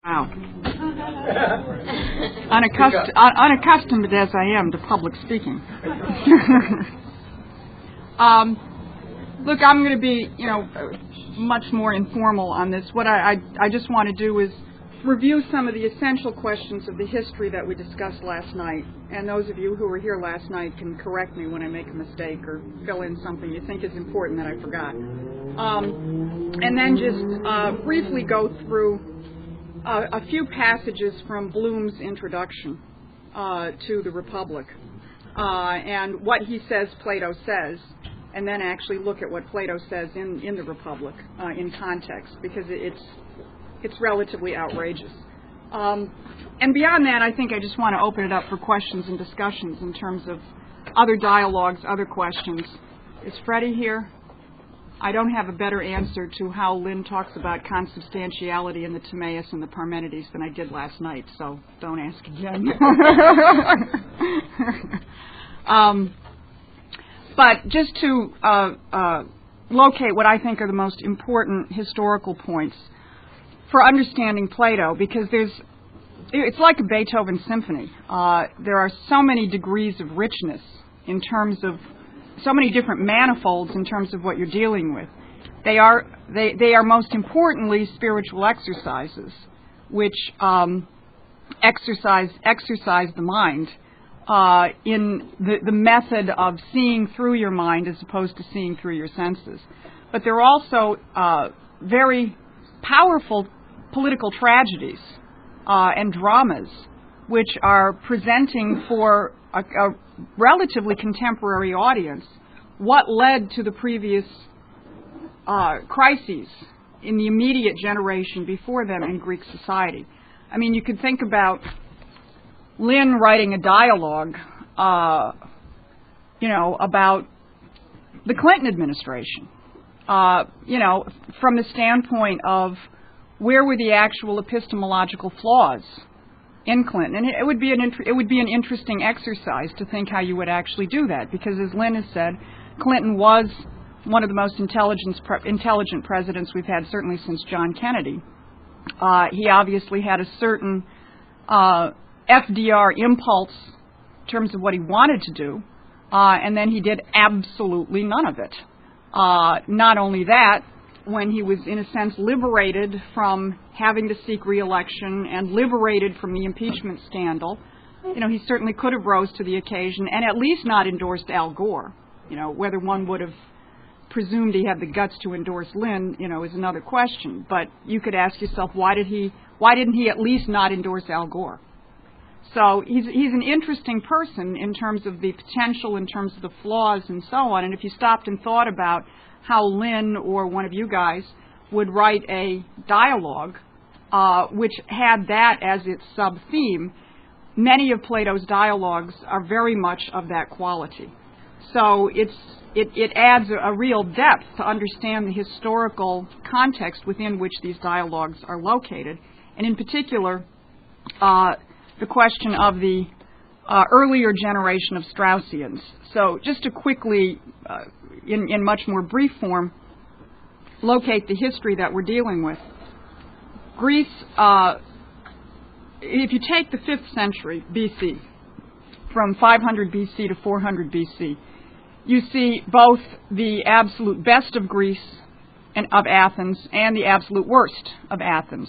Wow. Unaccustomed as I am to public speaking. Look, I'm going to be, much more informal on this. What I just want to do is review some of the essential questions of the history that we discussed last night. And those of you who were here last night can correct me when I make a mistake or fill in something you think is important that I forgot. And then just briefly go through a few passages from Bloom's introduction to the Republic and what he says Plato says, and then actually look at what Plato says in the Republic in context, because it's relatively outrageous. And beyond that, I think I just want to open it up for questions and discussions in terms of other dialogues, other questions. Is Freddie here? I don't have a better answer to how Lynn talks about consubstantiality in the Timaeus and the Parmenides than I did last night, so don't ask again. But just to locate what I think are the most important historical points for understanding Plato, because it's like a Beethoven symphony. There are so many degrees of richness in terms of so many different manifolds in terms of what you're dealing with. They are most importantly spiritual exercises, which exercise the mind in the method of seeing through your mind as opposed to seeing through your senses. But they're also very powerful political tragedies and dramas, which are presenting for a relatively contemporary audience what led to the previous crises in the immediate generation before them in Greek society. I mean, you could think about Lynn writing a dialogue, about the Clinton administration, from the standpoint of where were the actual epistemological flaws in Clinton. And it would be an interesting exercise to think how you would actually do that, because as Lynn has said, Clinton was one of the most intelligent presidents we've had, certainly since John Kennedy. He obviously had a certain FDR impulse in terms of what he wanted to do, and then he did absolutely none of it. Not only that, when he was, in a sense, liberated from having to seek re-election and liberated from the impeachment scandal, he certainly could have rose to the occasion and at least not endorsed Al Gore. Whether one would have presumed he had the guts to endorse Lynn, is another question. But you could ask yourself, why didn't he at least not endorse Al Gore? So he's an interesting person in terms of the potential, in terms of the flaws and so on. And if you stopped and thought about how Lynn or one of you guys would write a dialogue which had that as its sub-theme, many of Plato's dialogues are very much of that quality. So it adds a real depth to understand the historical context within which these dialogues are located, and in particular, the question of the earlier generation of Straussians. So just to quickly, in much more brief form, locate the history that we're dealing with. Greece, if you take the 5th century BC, from 500 BC to 400 BC, you see both the absolute best of Greece and of Athens and the absolute worst of Athens.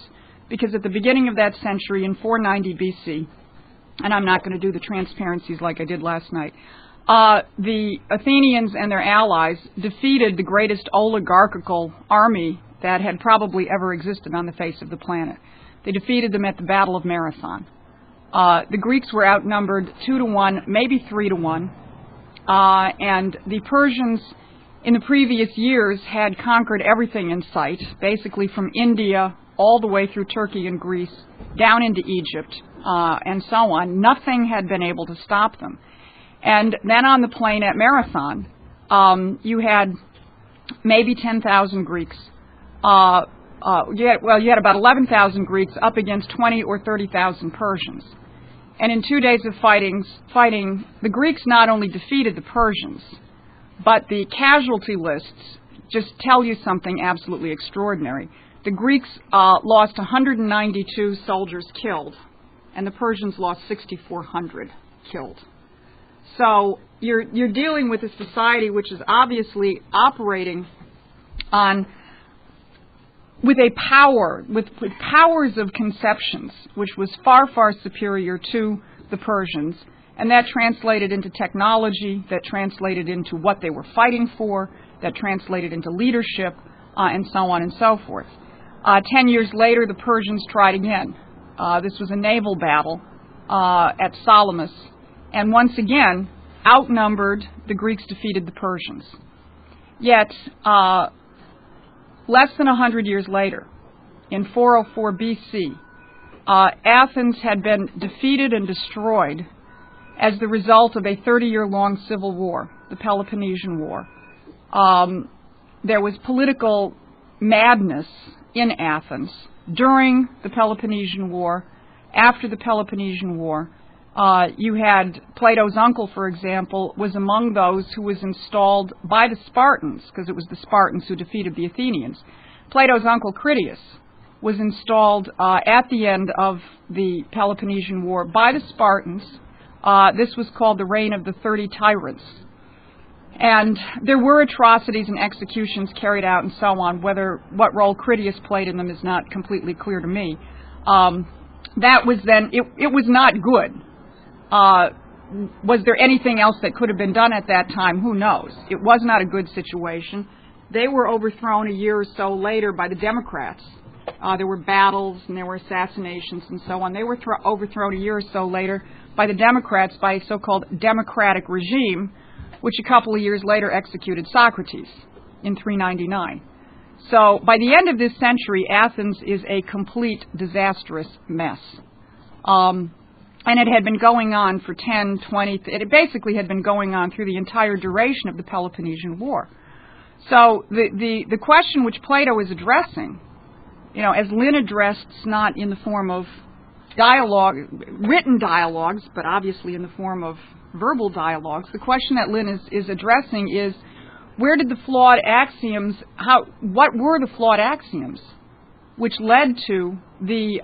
Because at the beginning of that century, in 490 BC, and I'm not going to do the transparencies like I did last night, the Athenians and their allies defeated the greatest oligarchical army that had probably ever existed on the face of the planet. They defeated them at the Battle of Marathon. The Greeks were outnumbered 2-1, maybe 3-1, and the Persians in the previous years had conquered everything in sight, basically from India all the way through Turkey and Greece, down into Egypt, and so on. Nothing had been able to stop them. And then on the plain at Marathon, you had maybe 10,000 Greeks. You had about 11,000 Greeks up against 20 or 30,000 Persians. And in 2 days of fighting, the Greeks not only defeated the Persians, but the casualty lists just tell you something absolutely extraordinary. the Greeks lost 192 soldiers killed, and the Persians lost 6,400 killed. So you're dealing with a society which is obviously operating with powers of conceptions, which was far, far superior to the Persians, and that translated into technology, that translated into what they were fighting for, that translated into leadership, and so on and so forth. 10 years later, the Persians tried again. This was a naval battle at Salamis, and once again, outnumbered, the Greeks defeated the Persians. Yet, less than 100 years later, in 404 BC, Athens had been defeated and destroyed as the result of a 30-year-long civil war, the Peloponnesian War. There was political madness in Athens during the Peloponnesian War. After the Peloponnesian War, you had Plato's uncle, for example, was among those who was installed by the Spartans, because it was the Spartans who defeated the Athenians. Plato's uncle, Critias, was installed at the end of the Peloponnesian War by the Spartans. This was called the Reign of the 30 Tyrants. And there were atrocities and executions carried out and so on. What role Critias played in them is not completely clear to me. That was then, it was not good. Was there anything else that could have been done at that time? Who knows? It was not a good situation. They were overthrown a year or so later by the Democrats. There were battles and there were assassinations and so on. They were overthrown a year or so later by the Democrats by a so-called democratic regime, which a couple of years later executed Socrates in 399. So by the end of this century, Athens is a complete disastrous mess. And it had been going on for 10, 20, it basically had been going on through the entire duration of the Peloponnesian War. So the question which Plato is addressing, as Lynn addressed, not in the form of dialogue, written dialogues, but obviously in the form of verbal dialogues, the question that Lynn is addressing is, where did the flawed axioms, what were the flawed axioms which led to the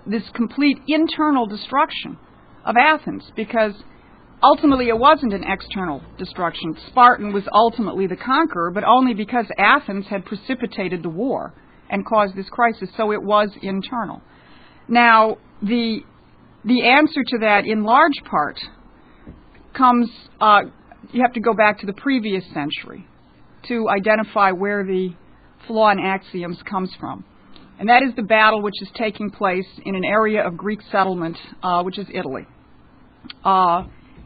this complete internal destruction of Athens? Because ultimately it wasn't an external destruction. Spartan was ultimately the conqueror, but only because Athens had precipitated the war and caused this crisis, so it was internal. Now, the answer to that, in large part, comes, you have to go back to the previous century to identify where the flaw in axioms comes from. And that is the battle which is taking place in an area of Greek settlement, which is Italy.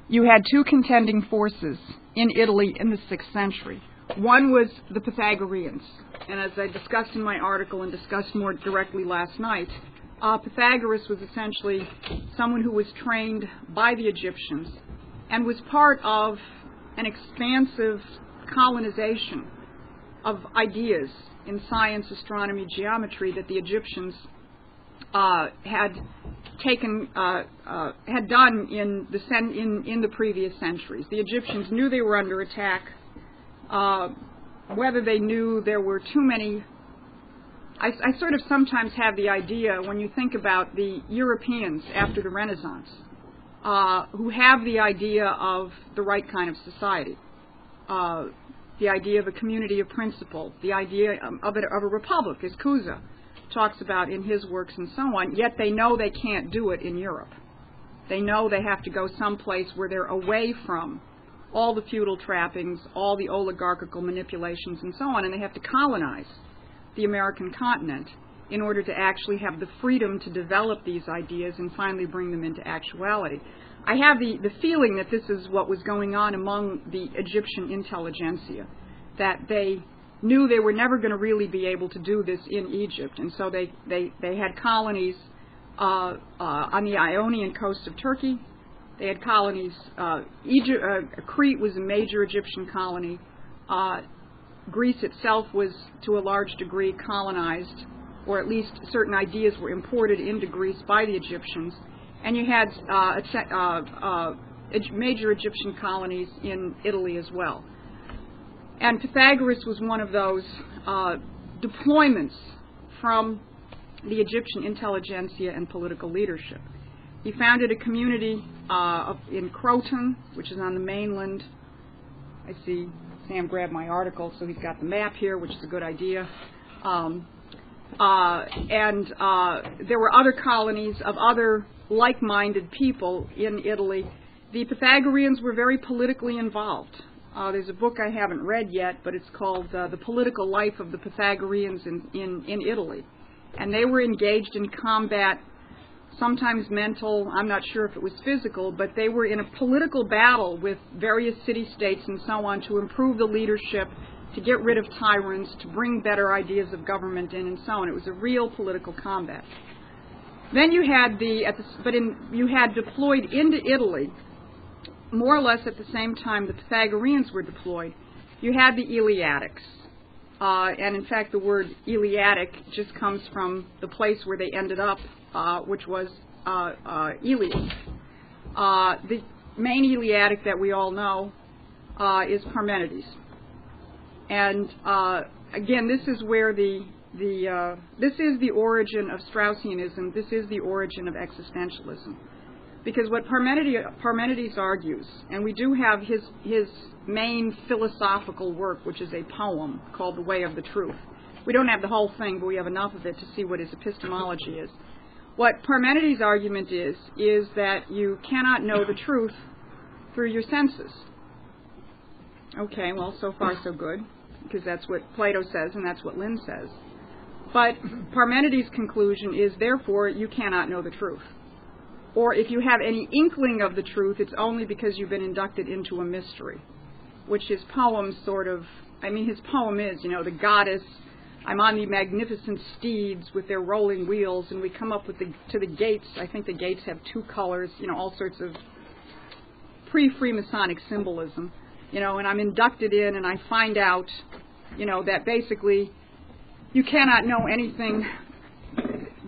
You had two contending forces in Italy in the 6th century. One was the Pythagoreans. And as I discussed in my article and discussed more directly last night, Pythagoras was essentially someone who was trained by the Egyptians and was part of an expansive colonization of ideas in science, astronomy, geometry that the Egyptians had done in the previous centuries. The Egyptians knew they were under attack. Whether they knew there were too many, I sort of sometimes have the idea, when you think about the Europeans after the Renaissance, who have the idea of the right kind of society, the idea of a community of principle, the idea of a republic, as Cusa talks about in his works and so on, yet they know they can't do it in Europe. They know they have to go someplace where they're away from all the feudal trappings, all the oligarchical manipulations and so on, and they have to colonize the American continent in order to actually have the freedom to develop these ideas and finally bring them into actuality. I have the feeling that this is what was going on among the Egyptian intelligentsia, that they knew they were never going to really be able to do this in Egypt, and so they had colonies on the Ionian coast of Turkey. They had colonies. Crete was a major Egyptian colony. Greece itself was, to a large degree, colonized, or at least certain ideas were imported into Greece by the Egyptians. And you had major Egyptian colonies in Italy as well. And Pythagoras was one of those deployments from the Egyptian intelligentsia and political leadership. He founded a community in Croton, which is on the mainland. I see Sam grabbed my article, so he's got the map here, which is a good idea. And there were other colonies of other like-minded people in Italy. The Pythagoreans were very politically involved. There's a book I haven't read yet, but it's called The Political Life of the Pythagoreans in Italy. And they were engaged in combat, sometimes mental, I'm not sure if it was physical, but they were in a political battle with various city-states and so on to improve the leadership, to get rid of tyrants, to bring better ideas of government in, and so on. It was a real political combat. Then you had you had deployed into Italy, more or less at the same time the Pythagoreans were deployed, you had the Eleatics. And in fact, the word Eleatic just comes from the place where they ended up, which was Iliad. The main Eleatic that we all know is Parmenides. And again, this is where this is the origin of Straussianism. This is the origin of existentialism. Because what Parmenides argues, and we do have his main philosophical work, which is a poem called The Way of the Truth. We don't have the whole thing, but we have enough of it to see what his epistemology is. What Parmenides' argument is that you cannot know the truth through your senses. Okay, well, so far so good, because that's what Plato says and that's what Lynn says. But Parmenides' conclusion is, therefore, you cannot know the truth. Or if you have any inkling of the truth, it's only because you've been inducted into a mystery, which his poem his poem is, the goddess, I'm on the magnificent steeds with their rolling wheels, and we come up to the gates. I think the gates have two colors, all sorts of pre-Freemasonic symbolism, and I'm inducted in, and I find out, that basically you cannot know anything.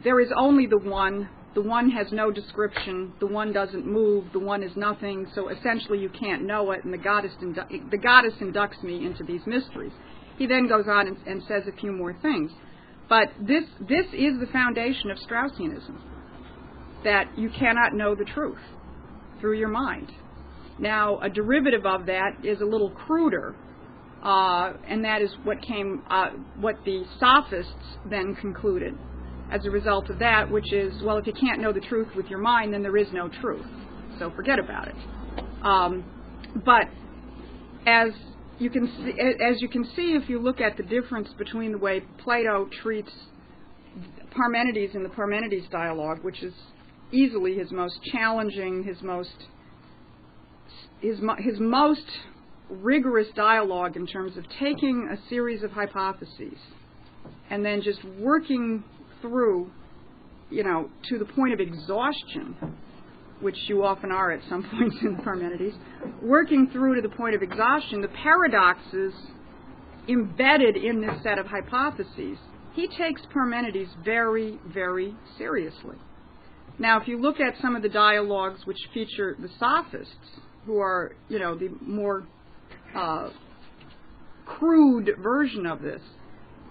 There is only the one. The one has no description. The one doesn't move. The one is nothing. So essentially, you can't know it. And the goddess inducts me into these mysteries. He then goes on and says a few more things. But this is the foundation of Straussianism, that you cannot know the truth through your mind. Now, a derivative of that is a little cruder, and that is what the sophists then concluded as a result of that, which is, well, if you can't know the truth with your mind, then there is no truth. So forget about it. But as you can see, if you look at the difference between the way Plato treats Parmenides in the Parmenides dialogue, which is easily his most challenging, his most rigorous dialogue in terms of taking a series of hypotheses and then just working through, to the point of exhaustion, which you often are at some points in Parmenides, working through to the point of exhaustion, the paradoxes embedded in this set of hypotheses. He takes Parmenides very, very seriously. Now, if you look at some of the dialogues which feature the sophists, who are, the more crude version of this,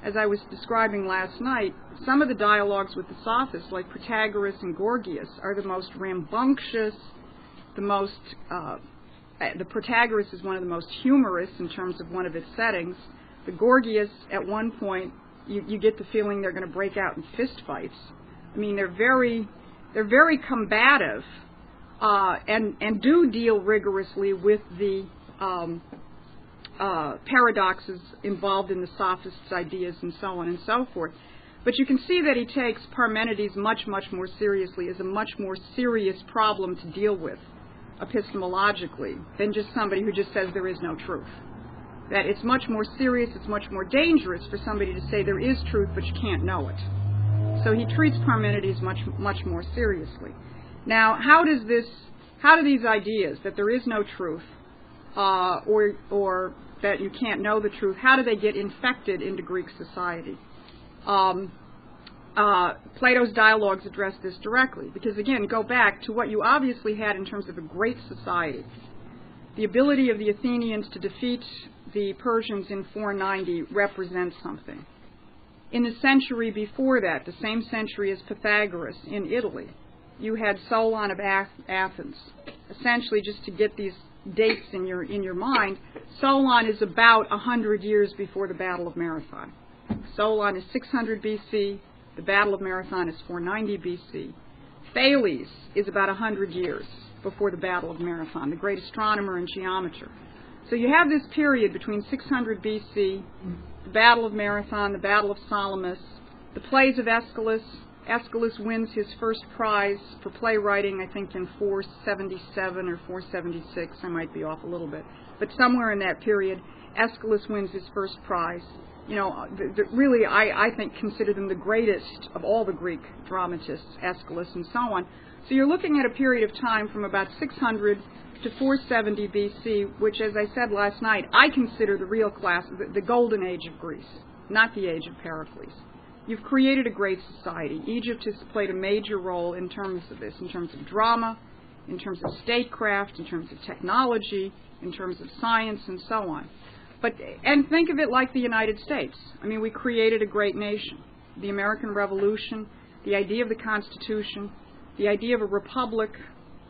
as I was describing last night, some of the dialogues with the sophists, like Protagoras and Gorgias, are the most rambunctious, the Protagoras is one of the most humorous in terms of one of its settings. The Gorgias, at one point, you get the feeling they're going to break out in fist fights. I mean, they're very combative, and do deal rigorously with the paradoxes involved in the sophists' ideas and so on and so forth. But you can see that he takes Parmenides much, much more seriously, as a much more serious problem to deal with epistemologically than just somebody who just says there is no truth. That it's much more serious, it's much more dangerous for somebody to say there is truth but you can't know it. So he treats Parmenides much, much more seriously. Now, how do these ideas that there is no truth, or that you can't know the truth, how do they get infected into Greek society? Plato's dialogues address this directly, because again, go back to what you obviously had in terms of a great society. The ability of the Athenians to defeat the Persians in 490 represents something. In the century before that, the same century as Pythagoras in Italy, you had Solon of Athens. Essentially, just to get these dates in your mind, Solon is about 100 years before the Battle of Marathon. Solon is 600 BC. The Battle of Marathon is 490 BC. Thales is about 100 years before the Battle of Marathon, the great astronomer and geometer. So you have this period between 600 BC, the Battle of Marathon, the Battle of Salamis, the plays of Aeschylus. Aeschylus wins his first prize for playwriting, I think, in 477 or 476. I might be off a little bit. But somewhere in that period, Aeschylus wins his first prize. You know, really, I think, consider them the greatest of all the Greek dramatists, Aeschylus and so on. So you're looking at a period of time from about 600 to 470 BC, which, as I said last night, I consider the real class, the golden age of Greece, not the age of Pericles. You've created a great society. Egypt has played a major role in terms of this, in terms of drama, in terms of statecraft, in terms of technology, in terms of science, and so on. And think of it like the United States. I mean, we created a great nation. The American Revolution, the idea of the Constitution, the idea of a republic,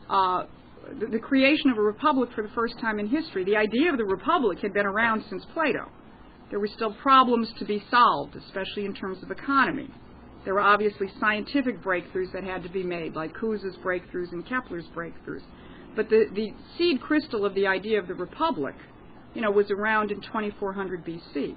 the creation of a republic for the first time in history. The idea of the republic had been around since Plato. There were still problems to be solved, especially in terms of economy. There were obviously scientific breakthroughs that had to be made, like Kuhse's breakthroughs and Kepler's breakthroughs. But the seed crystal of the idea of the republic, was around in 2400 BC.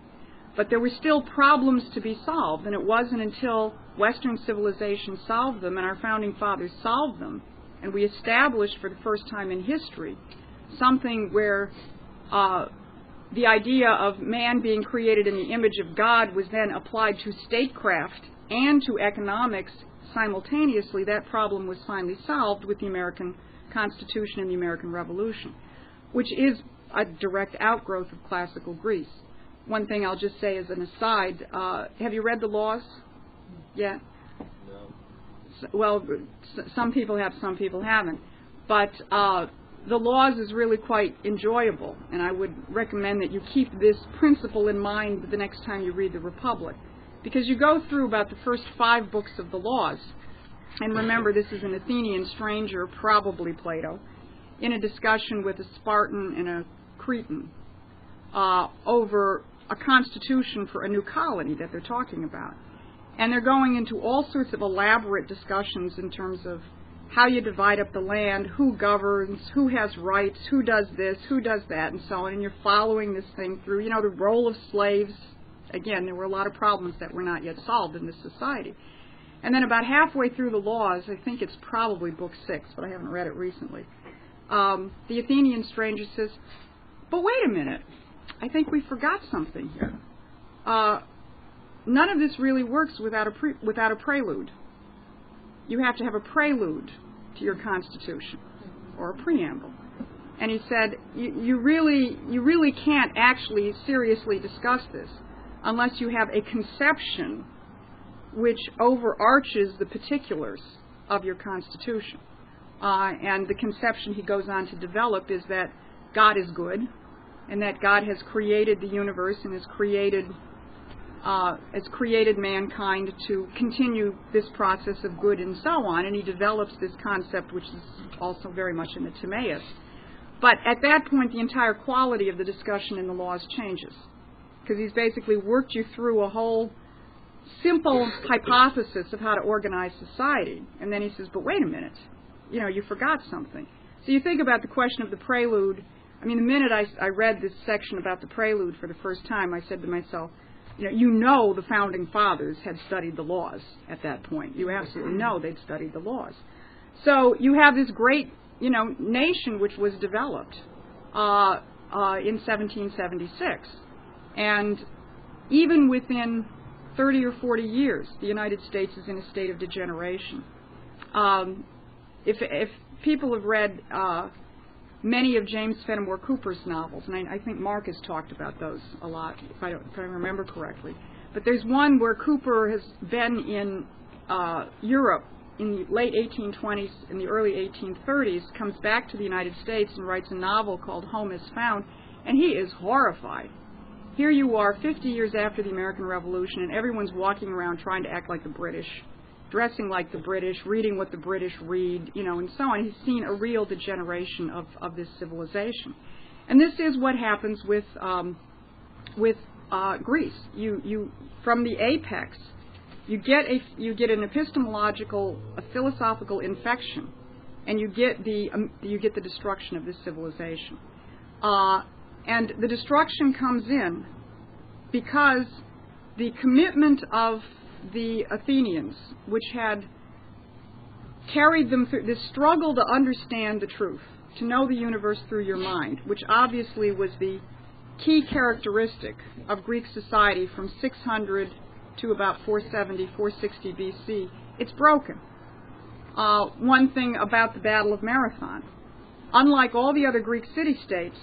But there were still problems to be solved, and it wasn't until Western civilization solved them and our founding fathers solved them, and we established for the first time in history something where the idea of man being created in the image of God was then applied to statecraft and to economics simultaneously. That problem was finally solved with the American Constitution and the American Revolution, which is a direct outgrowth of classical Greece. One thing I'll just say as an aside, have you read the laws yet? No. Well, some people have, some people haven't. But the laws is really quite enjoyable, and I would recommend that you keep this principle in mind the next time you read the Republic, because you go through about the first 5 books of the laws, and remember this is an Athenian stranger, probably Plato, in a discussion with a Spartan and a Cretan over a constitution for a new colony that they're talking about. And they're going into all sorts of elaborate discussions in terms of how you divide up the land, who governs, who has rights, who does this, who does that, and so on. And you're following this thing through. The role of slaves. Again, there were a lot of problems that were not yet solved in this society. And then about halfway through the laws, I think it's probably book 6, but I haven't read it recently, the Athenian stranger says, but wait a minute, I think we forgot something here. None of this really works without a prelude. You have to have a prelude to your constitution, or a preamble. And he said, you really can't actually seriously discuss this unless you have a conception which overarches the particulars of your constitution. And the conception he goes on to develop is that God is good, and that God has created the universe and has created mankind to continue this process of good and so on. And he develops this concept, which is also very much in the Timaeus. But at that point, the entire quality of the discussion in the laws changes, because he's basically worked you through a whole simple hypothesis of how to organize society. And then he says, but wait a minute, you forgot something. So you think about the question of the prelude. I mean, the minute I read this section about the prelude for the first time, I said to myself, the founding fathers had studied the laws at that point. You absolutely know they'd studied the laws. So you have this great, nation which was developed in 1776. And even within 30 or 40 years, the United States is in a state of degeneration. If people have read many of James Fenimore Cooper's novels, and I think Mark has talked about those a lot, if I remember correctly. But there's one where Cooper has been in Europe in the late 1820s and the early 1830s, comes back to the United States and writes a novel called Home is Found, and he is horrified. here you are 50 years after the American Revolution, and everyone's walking around trying to act like the British, dressing like the British, reading what the British read, and so on. He's seen a real degeneration of this civilization. And this is what happens with Greece. You from the apex, you get an epistemological, a philosophical infection, and you get the destruction of this civilization. And the destruction comes in because the commitment of the Athenians, which had carried them through this struggle to understand the truth, to know the universe through your mind, which obviously was the key characteristic of Greek society from 600 to about 470, 460 BC, it's broken. One thing about the Battle of Marathon, unlike all the other Greek city-states,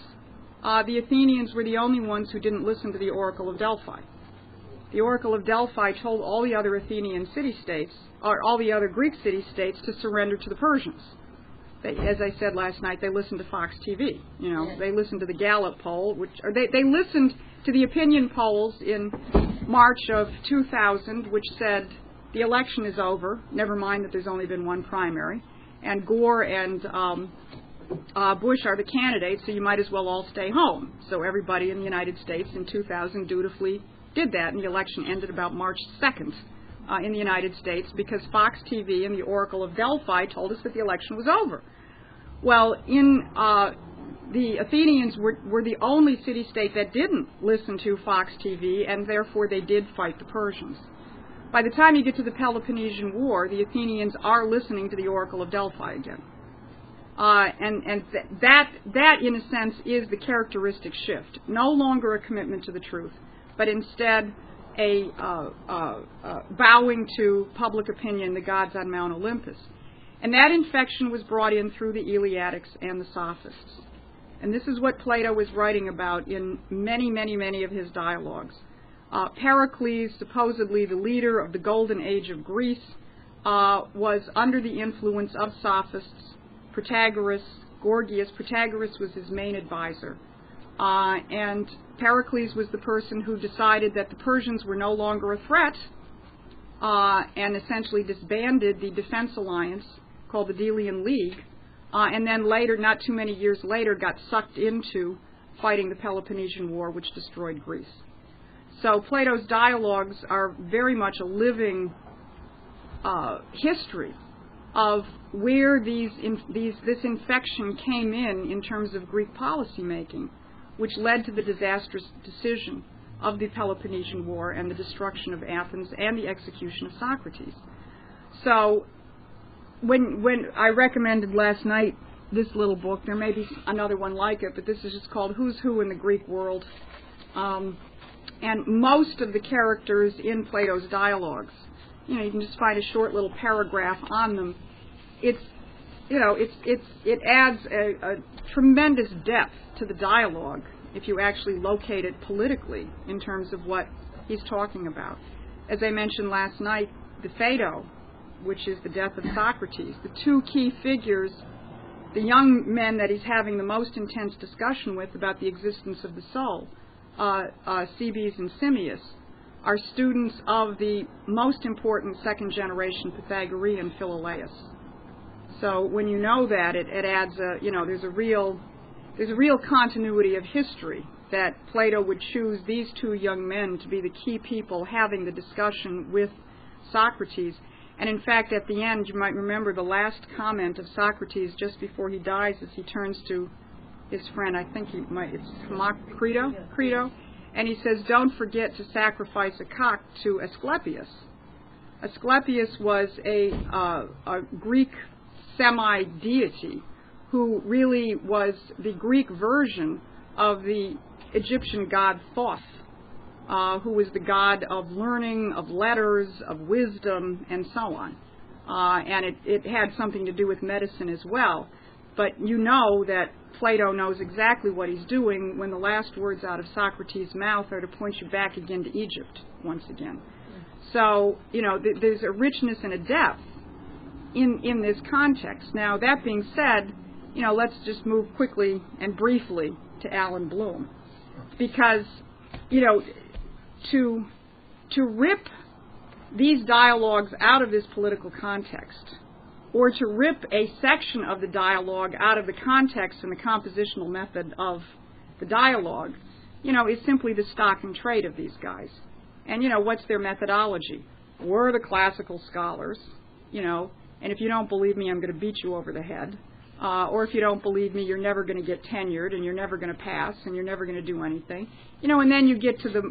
the Athenians were the only ones who didn't listen to the Oracle of Delphi. The Oracle of Delphi told all the other Athenian city-states, or all the other Greek city-states, to surrender to the Persians. As I said last night, they listened to Fox TV. They listened to the Gallup poll, they listened to the opinion polls in March of 2000, which said the election is over. Never mind that there's only been one primary, and Gore and Bush are the candidates, so you might as well all stay home. So everybody in the United States in 2000 dutifully did that, and the election ended about March 2nd in the United States because Fox TV and the Oracle of Delphi told us that the election was over. Well, the Athenians were the only city-state that didn't listen to Fox TV, and therefore they did fight the Persians. By the time you get to the Peloponnesian War, the Athenians are listening to the Oracle of Delphi again. That, in a sense, is the characteristic shift. No longer a commitment to the truth, but instead a bowing to public opinion, the gods on Mount Olympus. And that infection was brought in through the Eleatics and the Sophists. And this is what Plato was writing about in many, many, many of his dialogues. Pericles, supposedly the leader of the golden age of Greece, was under the influence of Sophists. Protagoras, Gorgias, Protagoras was his main advisor. And Pericles was the person who decided that the Persians were no longer a threat and essentially disbanded the defense alliance called the Delian League, and then later, not too many years later, got sucked into fighting the Peloponnesian War, which destroyed Greece. So Plato's dialogues are very much a living history of where this infection came in terms of Greek policymaking, which led to the disastrous decision of the Peloponnesian War and the destruction of Athens and the execution of Socrates. So when I recommended last night this little book, there may be another one like it, but this is just called Who's Who in the Greek World. And most of the characters in Plato's dialogues, you can just find a short little paragraph on them. It adds a tremendous depth to the dialogue if you actually locate it politically in terms of what he's talking about. As I mentioned last night, the Phaedo, which is the death of Socrates, the two key figures, the young men that he's having the most intense discussion with about the existence of the soul, Alcibiades and Simmias, are students of the most important second-generation Pythagorean Philolaus. So when you know that, it adds there's a real continuity of history that Plato would choose these two young men to be the key people having the discussion with Socrates. And in fact, at the end, you might remember the last comment of Socrates just before he dies as he turns to his friend, I think it's Crito, and he says, don't forget to sacrifice a cock to Asclepius. Asclepius was a Greek semi-deity who really was the Greek version of the Egyptian god Thoth, who was the god of learning, of letters, of wisdom, and so on. And it had something to do with medicine as well. But you know that Plato knows exactly what he's doing when the last words out of Socrates' mouth are to point you back again to Egypt once again. So, there's a richness and a depth in this context. Now, that being said, let's just move quickly and briefly to Allan Bloom, because to rip these dialogues out of this political context, or to rip a section of the dialogue out of the context and the compositional method of the dialogue, is simply the stock and trade of these guys. And, what's their methodology? We're the classical scholars, and if you don't believe me, I'm going to beat you over the head. Or if you don't believe me, you're never going to get tenured, and you're never going to pass, and you're never going to do anything. And then you get to the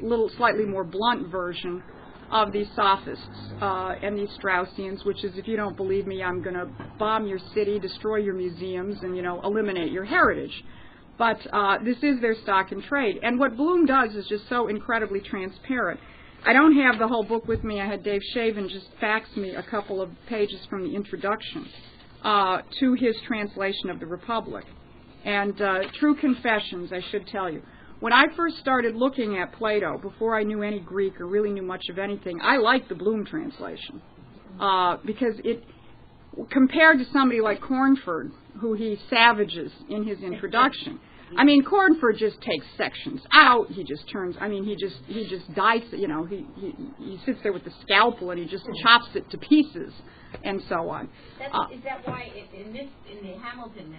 little slightly more blunt version of these sophists and these Straussians, which is, if you don't believe me, I'm going to bomb your city, destroy your museums, and, eliminate your heritage. But this is their stock and trade. And what Bloom does is just so incredibly transparent. I don't have the whole book with me. I had Dave Shaven just fax me a couple of pages from the introduction to his translation of the Republic. And true confessions, I should tell you. When I first started looking at Plato, before I knew any Greek or really knew much of anything, I liked the Bloom translation because it, compared to somebody like Cornford, who he savages in his introduction. I mean, Cornford just takes sections out. He just turns. I mean, he just dice. He sits there with the scalpel and he just chops it to pieces, and so on. Is that why in the Hamilton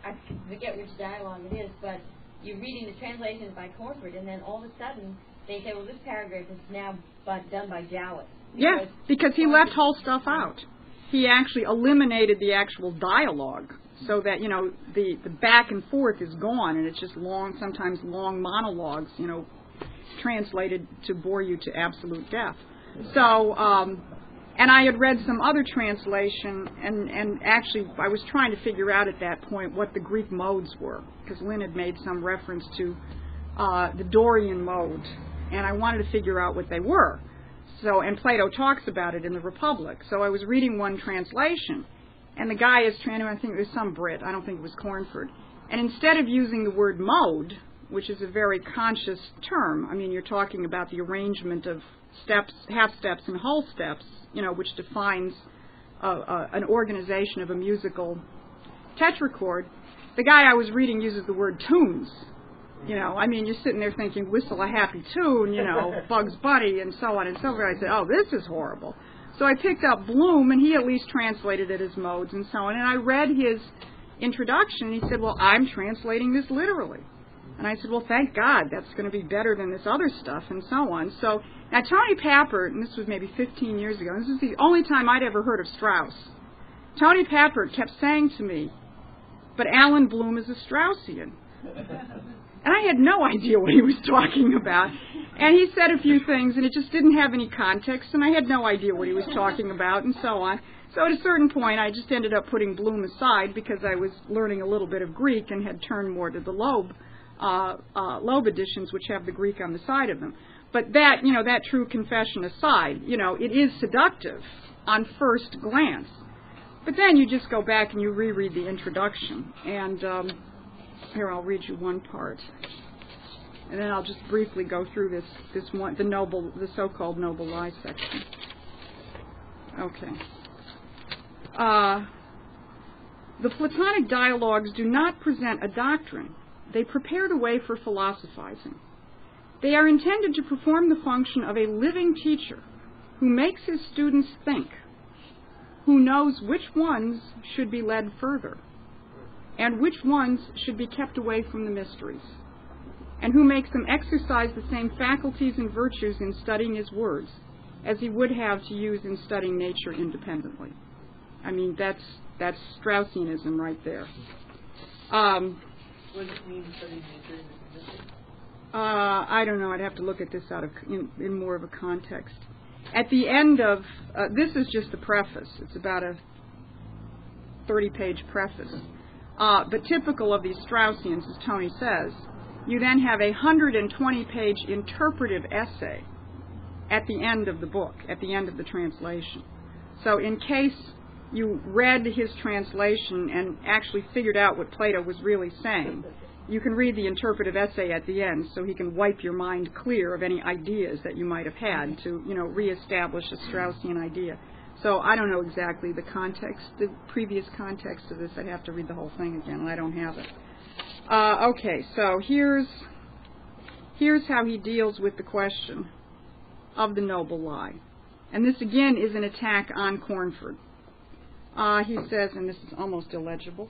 I forget which dialogue it is, but you're reading the translations by Cornford, and then all of a sudden they say, well, this paragraph is now done by Jowett. Yeah, because he left whole stuff out. He actually eliminated the actual dialogue, so that, the back and forth is gone, and it's just sometimes long monologues, translated to bore you to absolute death. So, and I had read some other translation, and actually I was trying to figure out at that point what the Greek modes were, because Lynn had made some reference to the Dorian mode, and I wanted to figure out what they were. So, and Plato talks about it in the Republic. So I was reading one translation, and the guy is trying to, I think it was some Brit, I don't think it was Cornford, and instead of using the word mode, which is a very conscious term, I mean, you're talking about the arrangement of steps, half steps, and whole steps, which defines an organization of a musical tetrachord. The guy I was reading uses the word tunes. I mean, you're sitting there thinking, whistle a happy tune, Bugs Bunny, and so on and so forth. I said, oh, this is horrible. So I picked up Bloom, and he at least translated it as modes and so on. And I read his introduction, and he said, well, I'm translating this literally. And I said, well, thank God, that's going to be better than this other stuff, and so on. So now Tony Papert, and this was maybe 15 years ago, this is the only time I'd ever heard of Strauss. Tony Papert kept saying to me, but Allan Bloom is a Straussian. And I had no idea what he was talking about. And he said a few things, and it just didn't have any context, and I had no idea what he was talking about, and so on. So at a certain point, I just ended up putting Bloom aside because I was learning a little bit of Greek and had turned more to the Loeb editions, which have the Greek on the side of them. But that, that true confession aside, it is seductive on first glance. But then you just go back and you reread the introduction, and here, I'll read you one part, and then I'll just briefly go through this one, the so-called noble lie section. Okay. The Platonic dialogues do not present a doctrine. They prepare the way for philosophizing. They are intended to perform the function of a living teacher who makes his students think, who knows which ones should be led further, and which ones should be kept away from the mysteries, and who makes them exercise the same faculties and virtues in studying his words as he would have to use in studying nature independently. I mean, that's Straussianism right there. What does it mean, studying nature independently? I don't know. I'd have to look at this in more of a context. At the end of, this is just the preface. It's about a 30-page preface. But typical of these Straussians, as Tony says, you then have a 120-page interpretive essay at the end of the book, at the end of the translation. So in case you read his translation and actually figured out what Plato was really saying, you can read the interpretive essay at the end so he can wipe your mind clear of any ideas that you might have had to, reestablish a Straussian idea. So I don't know exactly the context, the previous context of this. I'd have to read the whole thing again, and I don't have it. Okay, so here's here's how he deals with the question of the noble lie. And this, again, is an attack on Cornford. He says, and this is almost illegible,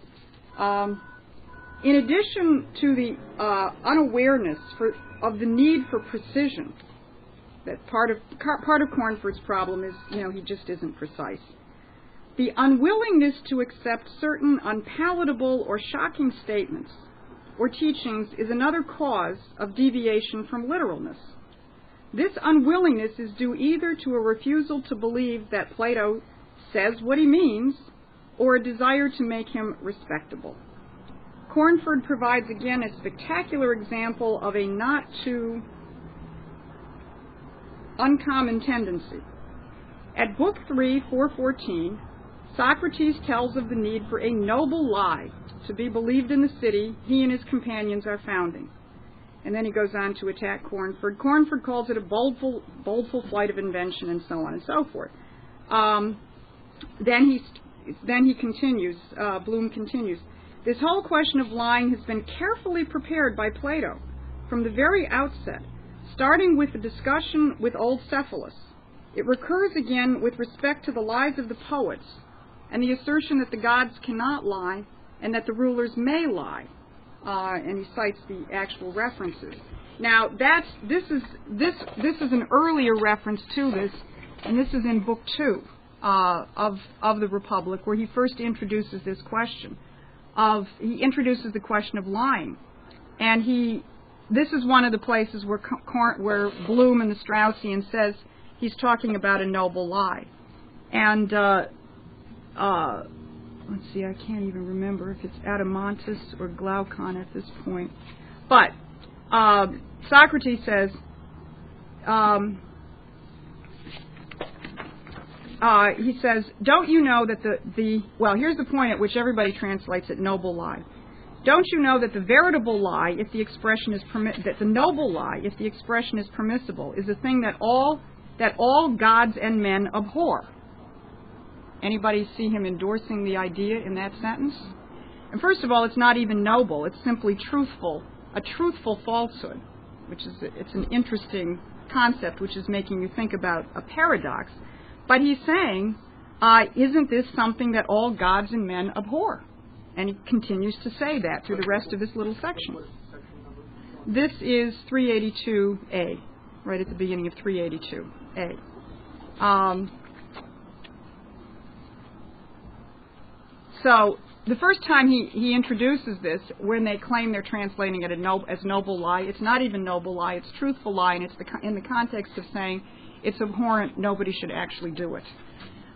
in addition to the unawareness of the need for precision, that part of Cornford's problem is, he just isn't precise. The unwillingness to accept certain unpalatable or shocking statements or teachings is another cause of deviation from literalness. This unwillingness is due either to a refusal to believe that Plato says what he means or a desire to make him respectable. Cornford provides again a spectacular example of a not too uncommon tendency. At Book 3, 414, Socrates tells of the need for a noble lie to be believed in the city he and his companions are founding. And then he goes on to attack Cornford. Cornford calls it a boldful flight of invention, and so on and so forth. Then he continues, Bloom continues, this whole question of lying has been carefully prepared by Plato from the very outset, starting with the discussion with old Cephalus. It recurs again with respect to the lies of the poets and the assertion that the gods cannot lie and that the rulers may lie. And he cites the actual references. Now, this is an earlier reference to this, and this is in Book 2 of the Republic, where he first introduces this question. He introduces the question of lying, and this is one of the places where Bloom in the Straussians says he's talking about a noble lie. And let's see, I can't even remember if it's Adamantus or Glaucon at this point. But Socrates says, he says, don't you know that well, here's the point at which everybody translates it, noble lie. Don't you know that the veritable lie, if the expression is that the noble lie, if the expression is permissible, is a thing that all gods and men abhor? Anybody see him endorsing the idea in that sentence? And first of all, it's not even noble. It's simply truthful, a truthful falsehood, it's an interesting concept, which is making you think about a paradox. But he's saying, isn't this something that all gods and men abhor? And he continues to say that through the rest of this little section. This is 382A, right at the beginning of 382A. So the first time he introduces this, when they claim they're translating it as noble lie, it's not even noble lie, it's truthful lie, and it's in the context of saying it's abhorrent, nobody should actually do it.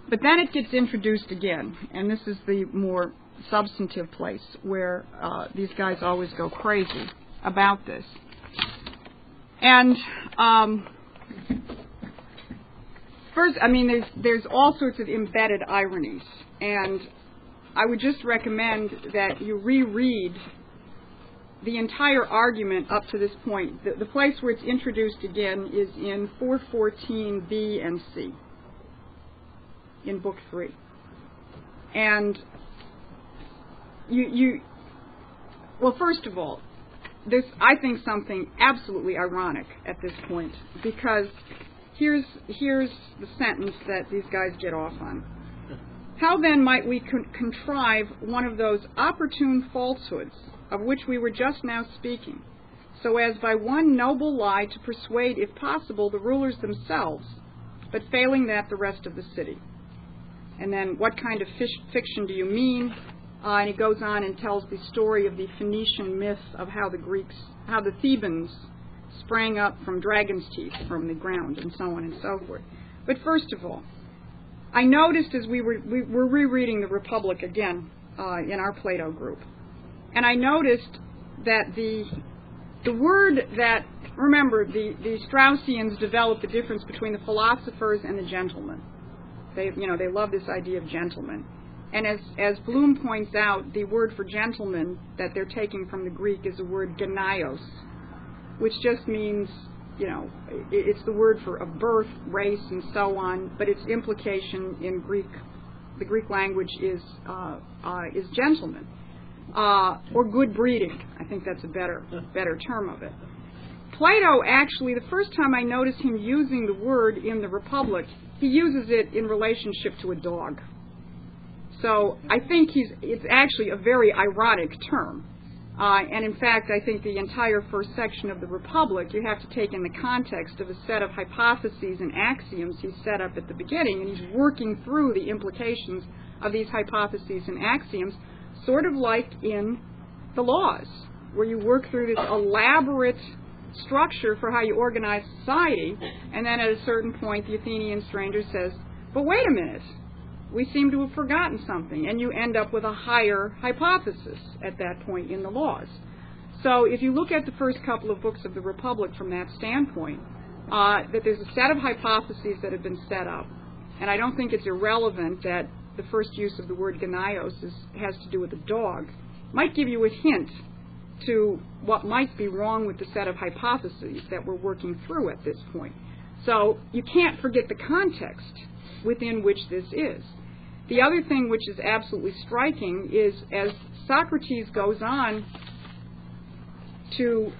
But then it gets introduced again, and this is the more substantive place where these guys always go crazy about this. And first, there's all sorts of embedded ironies, and I would just recommend that you reread the entire argument up to this point. The place where it's introduced again is in 414B and C in Book 3. And well, first of all, there's, I think, something absolutely ironic at this point, because here's the sentence that these guys get off on. How then might we contrive one of those opportune falsehoods of which we were just now speaking, so as by one noble lie to persuade, if possible, the rulers themselves, but failing that, the rest of the city? And then, what kind of fiction do you mean? And he goes on and tells the story of the Phoenician myth of how the Thebans sprang up from dragon's teeth from the ground, and so on and so forth. But first of all, I noticed as we were rereading the Republic again in our Plato group, and I noticed that the word that, remember, the Straussians developed the difference between the philosophers and the gentlemen. They love this idea of gentlemen. And as Bloom points out, the word for gentleman that they're taking from the Greek is the word genios, which just means, it's the word for of birth, race, and so on, but its implication in the Greek language is gentleman, or good breeding. I think that's a better term of it. Plato actually, the first time I noticed him using the word in the Republic, he uses it in relationship to a dog. So I think it's actually a very ironic term. And in fact, I think the entire first section of the Republic, you have to take in the context of a set of hypotheses and axioms he's set up at the beginning, and he's working through the implications of these hypotheses and axioms, sort of like in the laws, where you work through this elaborate structure for how you organize society, and then at a certain point the Athenian stranger says, but wait a minute, we seem to have forgotten something, and you end up with a higher hypothesis at that point in the laws. So if you look at the first couple of books of the Republic from that standpoint, that there's a set of hypotheses that have been set up, and I don't think it's irrelevant that the first use of the word genios has to do with a dog, might give you a hint to what might be wrong with the set of hypotheses that we're working through at this point. So you can't forget the context within which this is. The other thing which is absolutely striking is as Socrates goes on to,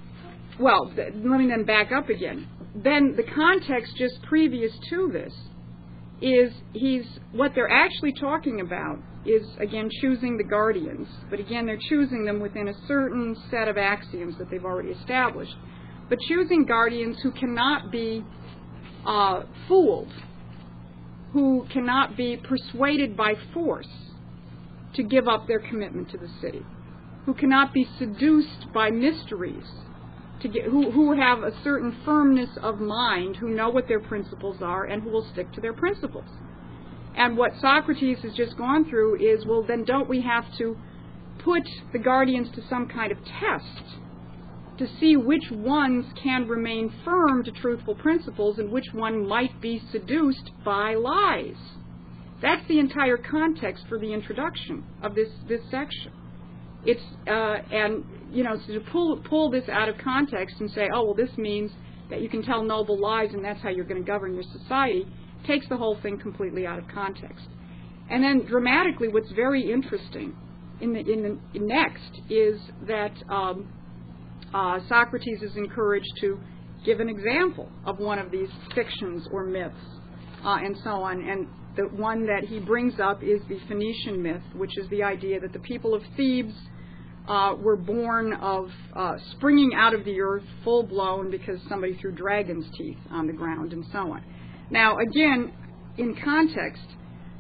well, let me then back up again. Then the context just previous to this is what they're actually talking about is, again, choosing the guardians. But again, they're choosing them within a certain set of axioms that they've already established. But choosing guardians who cannot be fooled, who cannot be persuaded by force to give up their commitment to the city, who cannot be seduced by mysteries, who have a certain firmness of mind, who know what their principles are, and who will stick to their principles. And what Socrates has just gone through is, well, then don't we have to put the guardians to some kind of test to see which ones can remain firm to truthful principles and which one might be seduced by lies. That's the entire context for the introduction of this section. It's and you know, so to pull this out of context and say, oh well, this means that you can tell noble lies and that's how you're going to govern your society, takes the whole thing completely out of context. And then dramatically, what's very interesting in the next is that Socrates is encouraged to give an example of one of these fictions or myths and so on. And the one that he brings up is the Phoenician myth, which is the idea that the people of Thebes were born of springing out of the earth full blown because somebody threw dragon's teeth on the ground and so on. Now, again, in context,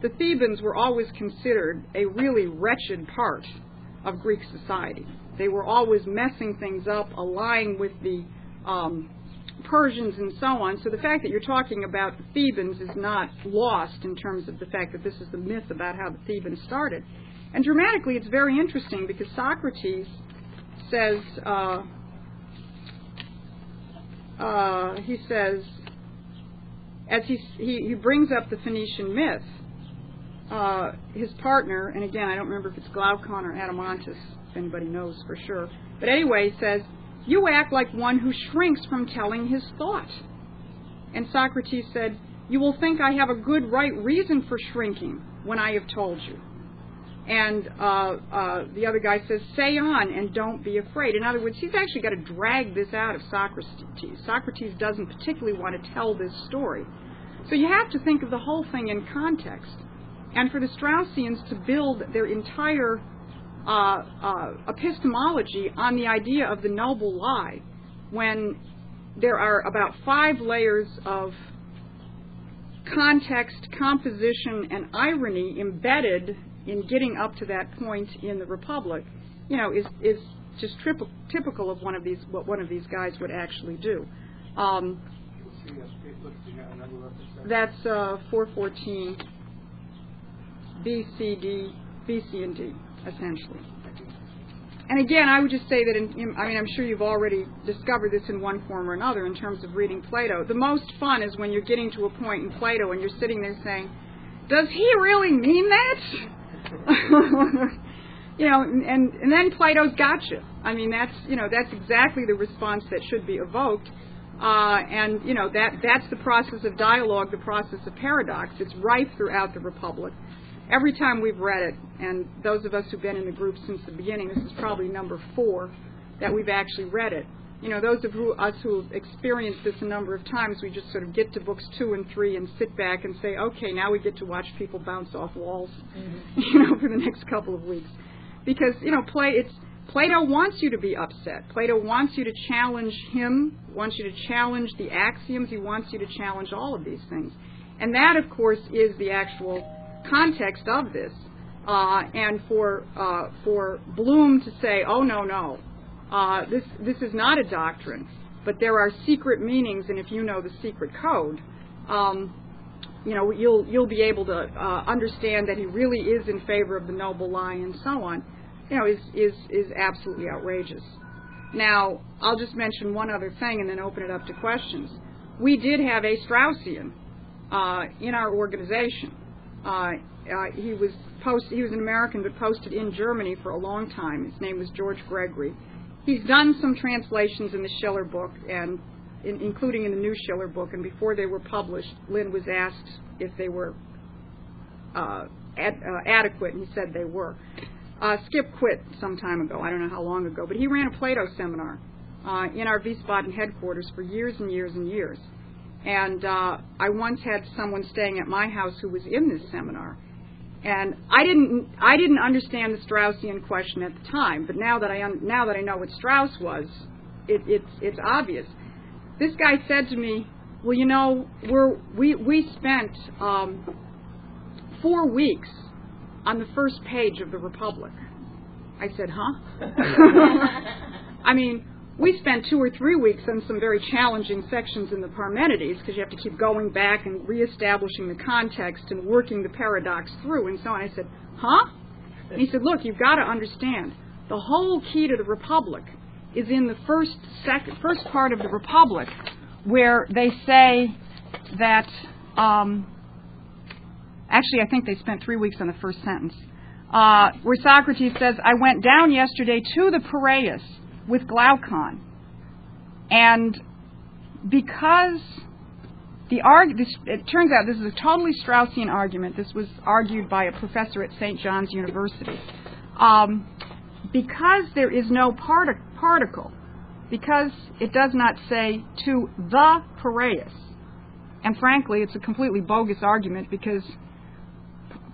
the Thebans were always considered a really wretched part of Greek society. They were always messing things up, allying with the Persians and so on. So the fact that you're talking about the Thebans is not lost in terms of the fact that this is the myth about how the Thebans started. And dramatically, it's very interesting because Socrates says, as he brings up the Phoenician myth, his partner, and again, I don't remember if it's Glaucon or Adeimantus, if anybody knows for sure, but anyway, he says, you act like one who shrinks from telling his thought. And Socrates said, you will think I have a good right reason for shrinking when I have told you. And the other guy says, say on and don't be afraid. In other words, he's actually got to drag this out of Socrates. Socrates doesn't particularly want to tell this story. So you have to think of the whole thing in context. And for the Straussians to build their entire epistemology on the idea of the noble lie, when there are about 5 layers of context, composition, and irony embedded in getting up to that point in the Republic, you know, is just typical of what one of these guys would actually do. That's 414 B, C, and D, essentially. And again, I would just say that, I'm sure you've already discovered this in one form or another in terms of reading Plato. The most fun is when you're getting to a point in Plato and you're sitting there saying, does he really mean that? You know, and then Plato's got you. I mean, that's exactly the response that should be evoked. And, you know, that's the process of dialogue, the process of paradox. It's rife throughout the Republic. Every time we've read it, and those of us who've been in the group since the beginning, this is probably number 4 that we've actually read it, those of us who have experienced this a number of times, we just sort of get to books 2 and 3 and sit back and say, okay, now we get to watch people bounce off walls, for the next couple of weeks. Because, Plato wants you to be upset. Plato wants you to challenge him, wants you to challenge the axioms. He wants you to challenge all of these things. And that, of course, is the actual context of this. And for Bloom to say, oh, no, this is not a doctrine, but there are secret meanings, and if you know the secret code, you'll be able to understand that he really is in favor of the noble lie and so on, is absolutely outrageous. Now, I'll just mention one other thing and then open it up to questions. We did have a Straussian in our organization. He was an American but posted in Germany for a long time. His name was George Gregory. He's done some translations in the Schiller book, and including in the new Schiller book, and before they were published, Lynn was asked if they were adequate, and he said they were. Skip quit some time ago, I don't know how long ago, but he ran a Plato seminar in our Wiesbaden headquarters for years and years and years. And I once had someone staying at my house who was in this seminar. And I didn't understand the Straussian question at the time, but now that I know what Strauss was, it's obvious. This guy said to me, well, we spent 4 weeks on the first page of the Republic. I said, huh? I mean, we spent 2 or 3 weeks on some very challenging sections in the Parmenides, because you have to keep going back and reestablishing the context and working the paradox through and so on. I said, huh? And he said, look, you've got to understand, the whole key to the Republic is in the first part of the Republic, where they say that, actually I think they spent 3 weeks on the first sentence, where Socrates says, I went down yesterday to the Piraeus with Glaucon, and because it turns out this is a totally Straussian argument. This was argued by a professor at St. John's University. Because there is no particle, because it does not say to the Piraeus, and frankly it's a completely bogus argument, because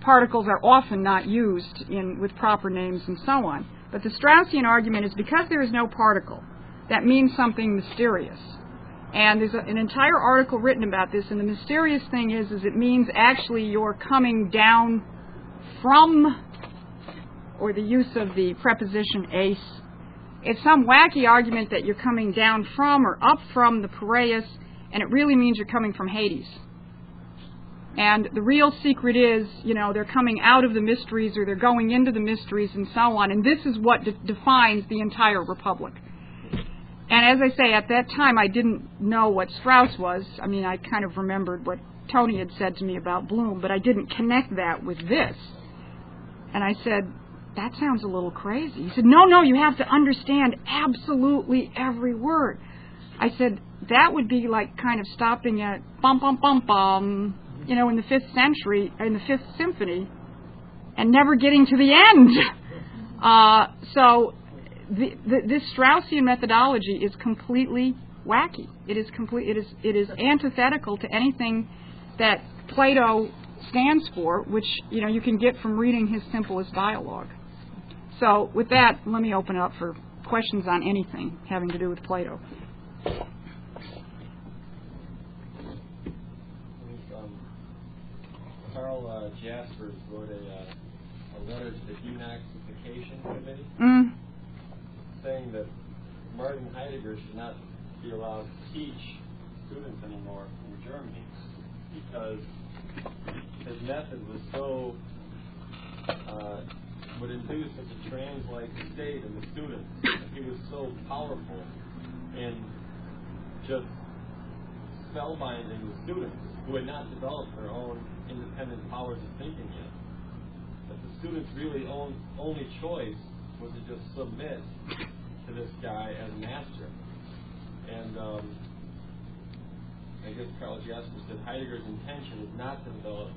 particles are often not used with proper names and so on. But the Straussian argument is because there is no particle, that means something mysterious. And there's an entire article written about this, and the mysterious thing is it means actually you're coming down from, or the use of the preposition ace. It's some wacky argument that you're coming down from or up from the Piraeus, and it really means you're coming from Hades. And the real secret is, they're coming out of the mysteries, or they're going into the mysteries and so on. And this is what defines the entire Republic. And as I say, at that time, I didn't know what Strauss was. I mean, I kind of remembered what Tony had said to me about Bloom, but I didn't connect that with this. And I said, that sounds a little crazy. He said, no, you have to understand absolutely every word. I said, that would be like kind of stopping at bum, bum, bum, bum, in the 5th century, in the 5th symphony, and never getting to the end. So this Straussian methodology is completely wacky. It is antithetical to anything that Plato stands for, which you can get from reading his simplest dialogue. So with that, let me open it up for questions on anything having to do with Plato. Carl Jaspers wrote a letter to the Denazification Committee saying that Martin Heidegger should not be allowed to teach students anymore in Germany because his method was so would induce such a trans-like state in the students. He was so powerful in just spellbinding the students who had not developed their own independent powers of thinking yet. That the students' really only choice was to just submit to this guy as a master. And I guess Carl Jaspers said Heidegger's intention is not to develop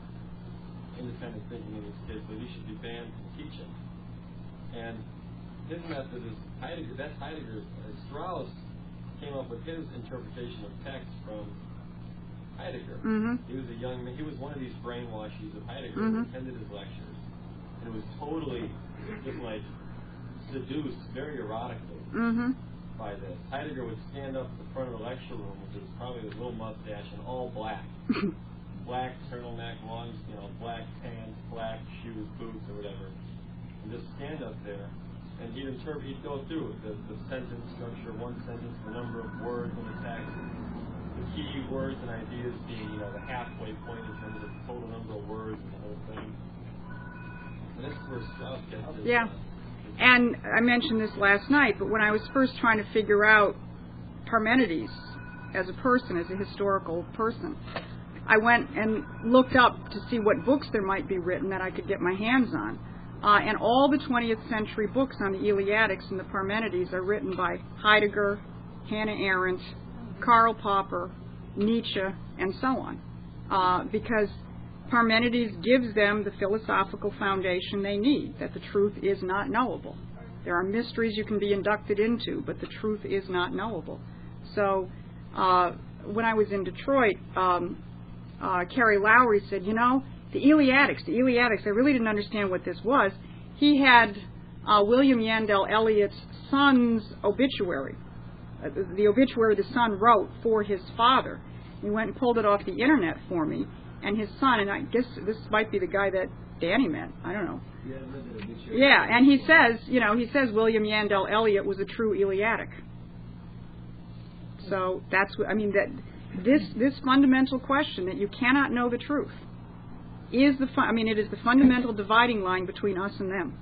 independent thinking in these kids, but he should be banned from teaching. And his method is Heidegger. That's Heidegger's. Strauss came up with his interpretation of text from Heidegger. He was a young man. He was one of these brainwashes of Heidegger who attended his lectures, and was totally just like seduced very erotically by this. Heidegger would stand up at the front of the lecture room with his probably a little mustache and all black. Black turtleneck, long, black pants, black shoes, boots, or whatever, and just stand up there, and he'd go through the sentence structure, one sentence, the number of words in the text, the key words and ideas being, the halfway point in terms of the total number of words and the whole thing. And this is where Strauss gets this. Yeah. And I mentioned this last night, but when I was first trying to figure out Parmenides as a person, as a historical person, I went and looked up to see what books there might be written that I could get my hands on. And all the 20th century books on the Eleatics and the Parmenides are written by Heidegger, Hannah Arendt, Karl Popper, Nietzsche, and so on. Because Parmenides gives them the philosophical foundation they need, that the truth is not knowable. There are mysteries you can be inducted into, but the truth is not knowable. So when I was in Detroit, Carrie Lowry said, the Eleatics, I really didn't understand what this was. He had William Yandell Elliott's son's obituary, the obituary the son wrote for his father. He went and pulled it off the internet for me, and his son, and I guess this might be the guy that Danny met, I don't know. Yeah, and he says William Yandell Elliott was a true Eleatic. So that's what, this fundamental question that you cannot know the truth is it is the fundamental dividing line between us and them.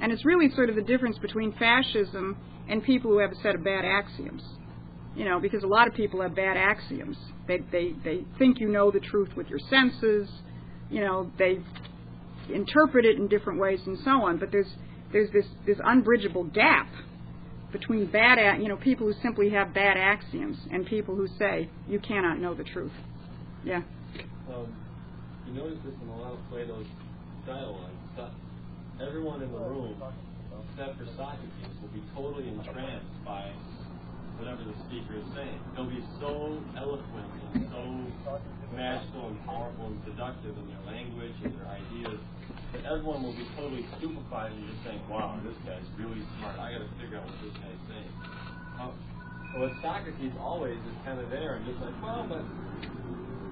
And it's really sort of the difference between fascism and people who have a set of bad axioms. Because a lot of people have bad axioms. They think you know the truth with your senses. They interpret it in different ways and so on. But there's this unbridgeable gap between people who simply have bad axioms and people who say you cannot know the truth. Yeah. You notice this in a lot of Plato's dialogue. Everyone in the room, except for Socrates, will be totally entranced by whatever the speaker is saying. They'll be so eloquent and so magical and powerful and seductive in their language and their ideas that everyone will be totally stupefied and just saying, wow, this guy's really smart. I got to figure out what this guy's saying. But Socrates always is kind of there and just like, well, but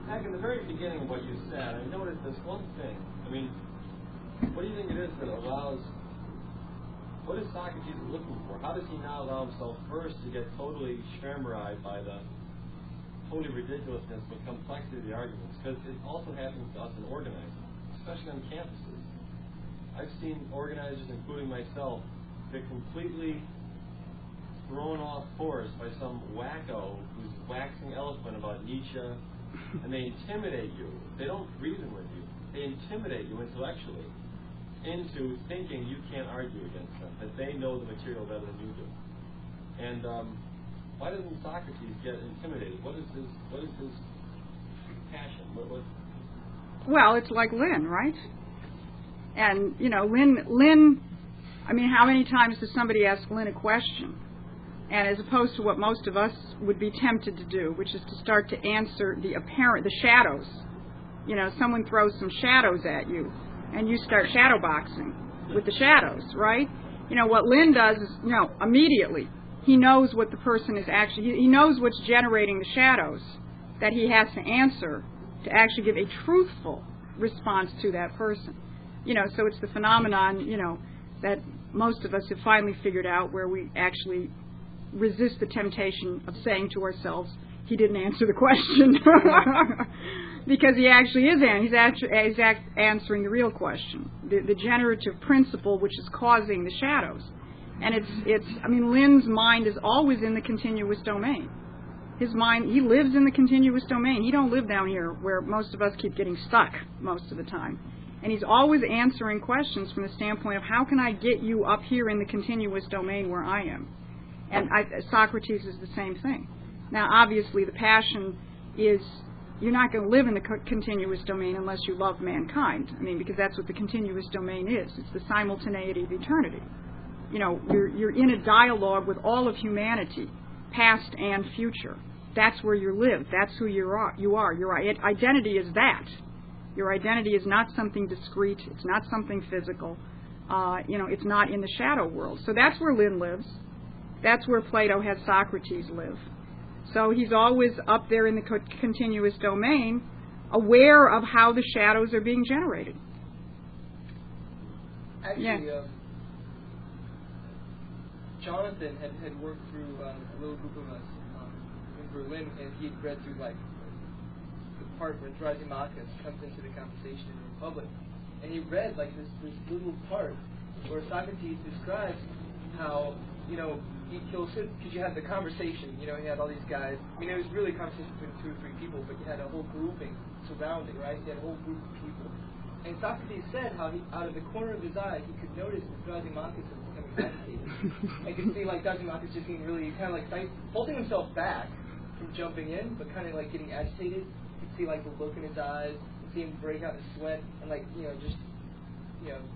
back in the very beginning of what you said, I noticed this one thing. What do you think it is that allows... What is Socrates looking for? How does he not allow himself first to get totally schwärmerized by the totally ridiculousness but complexity of the arguments? Because it also happens to us in organizing, especially on campuses. I've seen organizers, including myself, get completely thrown off course by some wacko who's waxing eloquent about Nietzsche, and they intimidate you. They don't reason with you. They intimidate you intellectually into thinking you can't argue against them, that they know the material better than you do. And why doesn't Socrates get intimidated? What is his passion? Well, it's like Lynn, right? And Lynn. How many times does somebody ask Lynn a question, and as opposed to what most of us would be tempted to do, which is to start to answer the shadows. Someone throws some shadows at you, and you start shadow boxing with the shadows, right? What Lynn does is, immediately, he knows what the person is he knows what's generating the shadows that he has to answer to actually give a truthful response to that person. So it's the phenomenon, that most of us have finally figured out, where we actually resist the temptation of saying to ourselves, he didn't answer the question. Because he actually is answering the real question, the generative principle which is causing the shadows. And Lynn's mind is always in the continuous domain. His mind, he lives in the continuous domain. He don't live down here where most of us keep getting stuck most of the time. And he's always answering questions from the standpoint of, how can I get you up here in the continuous domain where I am? And Socrates is the same thing. Now, obviously, the passion is, you're not going to live in the continuous domain unless you love mankind. Because that's what the continuous domain is. It's the simultaneity of eternity. You're in a dialogue with all of humanity. past and future. That's where you live. That's who you are. Your identity is that. Your identity is not something discrete. It's not something physical. It's not in the shadow world. So that's where Lynn lives. That's where Plato had Socrates live. So he's always up there in the continuous domain, aware of how the shadows are being generated. Actually, Jonathan had worked through a little group of us in Berlin, and he had read through the part where Thrasymachus comes into the Composition in the Republic, and he read this little part where Socrates describes how he kills it because you had the conversation. He had all these guys. It was really a conversation between 2 or 3 people, but you had a whole grouping surrounding, right? You had a whole group of people. And Socrates said how out of the corner of his eye, he could notice that Thrasymachus was becoming agitated. I could see Thrasymachus just getting really kind of holding himself back from jumping in, but kind of getting agitated. You could see the look in his eyes, and see him break out in sweat, and just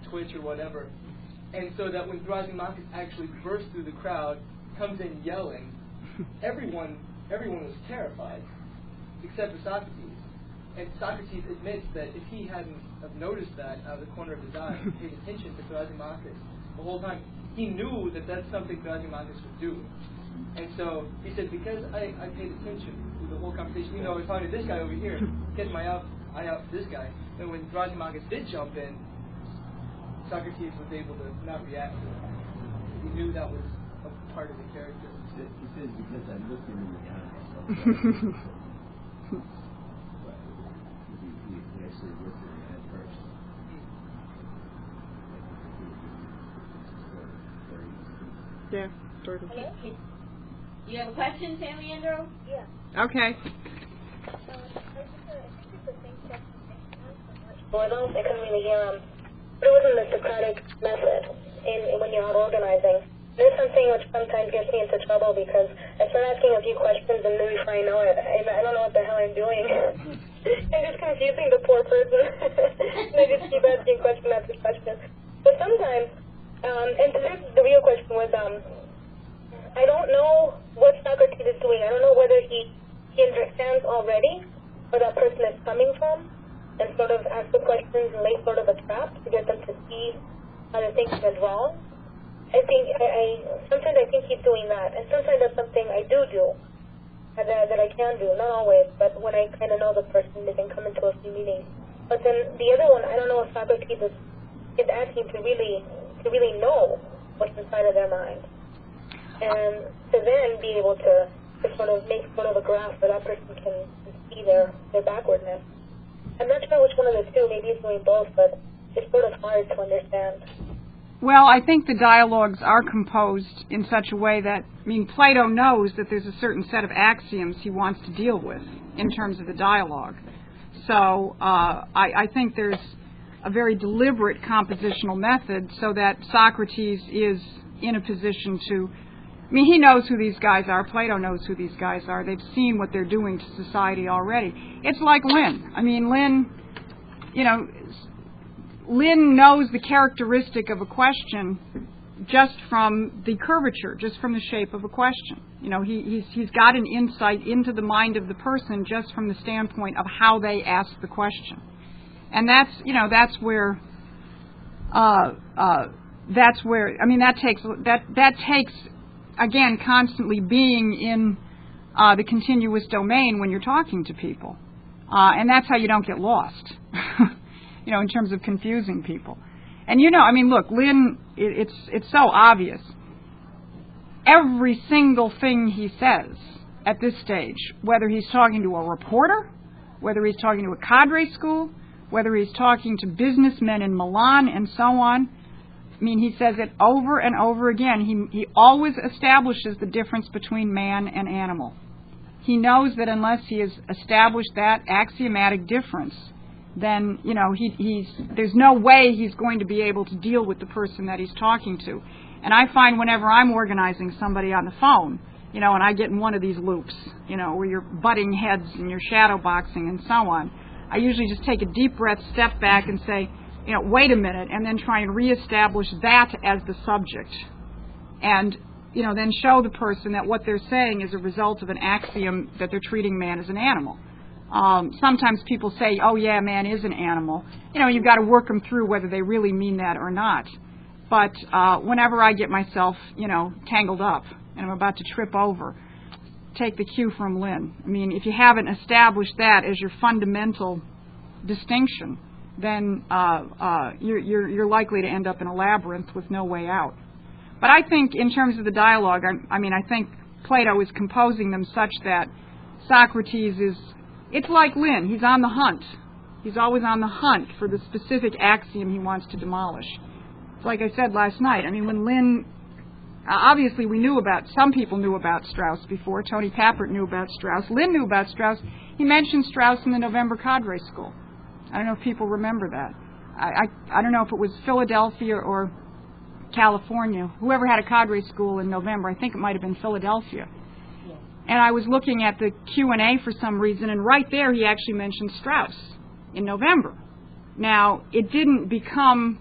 twitch or whatever. And so that when Thrasymachus actually bursts through the crowd, comes in yelling, everyone was terrified, except for Socrates. And Socrates admits that if he hadn't have noticed that out of the corner of his eye, and paid attention to Thrasymachus the whole time, he knew that that's something Thrasymachus would do. And so he said, because I paid attention to the whole conversation, I was talking to this guy over here, getting my eye out for this guy. And when Thrasymachus did jump in, Socrates was able to not react to it. He knew that was a part of the character. He says, because I looked him in the eye. He actually looked at him at first. Yeah, sort of. Hello? You have a question, San Leandro? Yeah. Okay. I think it's the same question. Well, I couldn't really hear him. But it wasn't the Socratic method when you're out organizing. There's something which sometimes gets me into trouble because I start asking a few questions and then before I know it, I don't know what the hell I'm doing. I'm just confusing the poor person. And I just keep asking question after question. But sometimes, and the real question was, I don't know what Socrates is doing. I don't know whether he understands already where that person is coming from, and sort of ask the questions and lay sort of a trap to get them to see how they're thinking is wrong. Sometimes I think he's doing that, and sometimes that's something I do that I can do, not always, but when I kind of know the person, they can come into a few meetings. But then the other one, I don't know if Socrates is asking to really know what's inside of their mind, and to then be able to sort of make sort of a graph where that person can see their backwardness. I'm not sure which one of the two, maybe he's doing both, but it's sort of hard to understand. Well, I think the dialogues are composed in such a way that, Plato knows that there's a certain set of axioms he wants to deal with in terms of the dialogue. So I think there's a very deliberate compositional method so that Socrates is in a position to, he knows who these guys are. Plato knows who these guys are. They've seen what they're doing to society already. It's like Lynn. Lynn knows the characteristic of a question just from the curvature, just from the shape of a question. He's got an insight into the mind of the person just from the standpoint of how they ask the question. And that takes again, constantly being in the continuous domain when you're talking to people. And that's how you don't get lost, in terms of confusing people. And, look, Lynn, it's so obvious. Every single thing he says at this stage, whether he's talking to a reporter, whether he's talking to a cadre school, whether he's talking to businessmen in Milan and so on, he says it over and over again. He always establishes the difference between man and animal. He knows that unless he has established that axiomatic difference, then, there's no way he's going to be able to deal with the person that he's talking to. And I find whenever I'm organizing somebody on the phone, and I get in one of these loops, where you're butting heads and you're shadow boxing and so on, I usually just take a deep breath, step back and say, wait a minute, and then try and reestablish that as the subject. And then show the person that what they're saying is a result of an axiom that they're treating man as an animal. Sometimes people say, oh yeah, man is an animal. You've got to work them through whether they really mean that or not. But whenever I get myself, tangled up and I'm about to trip over, take the cue from Lynn. I mean, if you haven't established that as your fundamental distinction, then you're likely to end up in a labyrinth with no way out. But I think in terms of the dialogue, I think Plato is composing them such that Socrates it's like Lynn, he's on the hunt. He's always on the hunt for the specific axiom he wants to demolish. It's like I said last night, when Lynn, obviously some people knew about Strauss before. Tony Papert knew about Strauss. Lynn knew about Strauss. He mentioned Strauss in the November Cadre School. I don't know if people remember that. I don't know if it was Philadelphia or California. Whoever had a cadre school in November, I think it might have been Philadelphia. Yeah. And I was looking at the Q&A for some reason, and right there he actually mentioned Strauss in November. Now, it didn't become...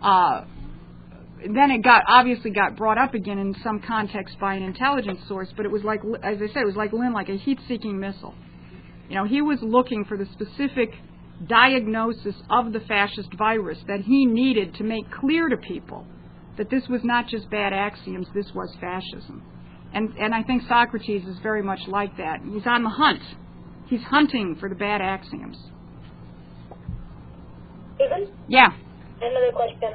then it obviously got brought up again in some context by an intelligence source, but it was like, as I said, it was like Lynn, like a heat-seeking missile. He was looking for the specific diagnosis of the fascist virus that he needed to make clear to people that this was not just bad axioms, this was fascism. And I think Socrates is very much like that. He's on the hunt. He's hunting for the bad axioms. Stephen? Yeah. Another question.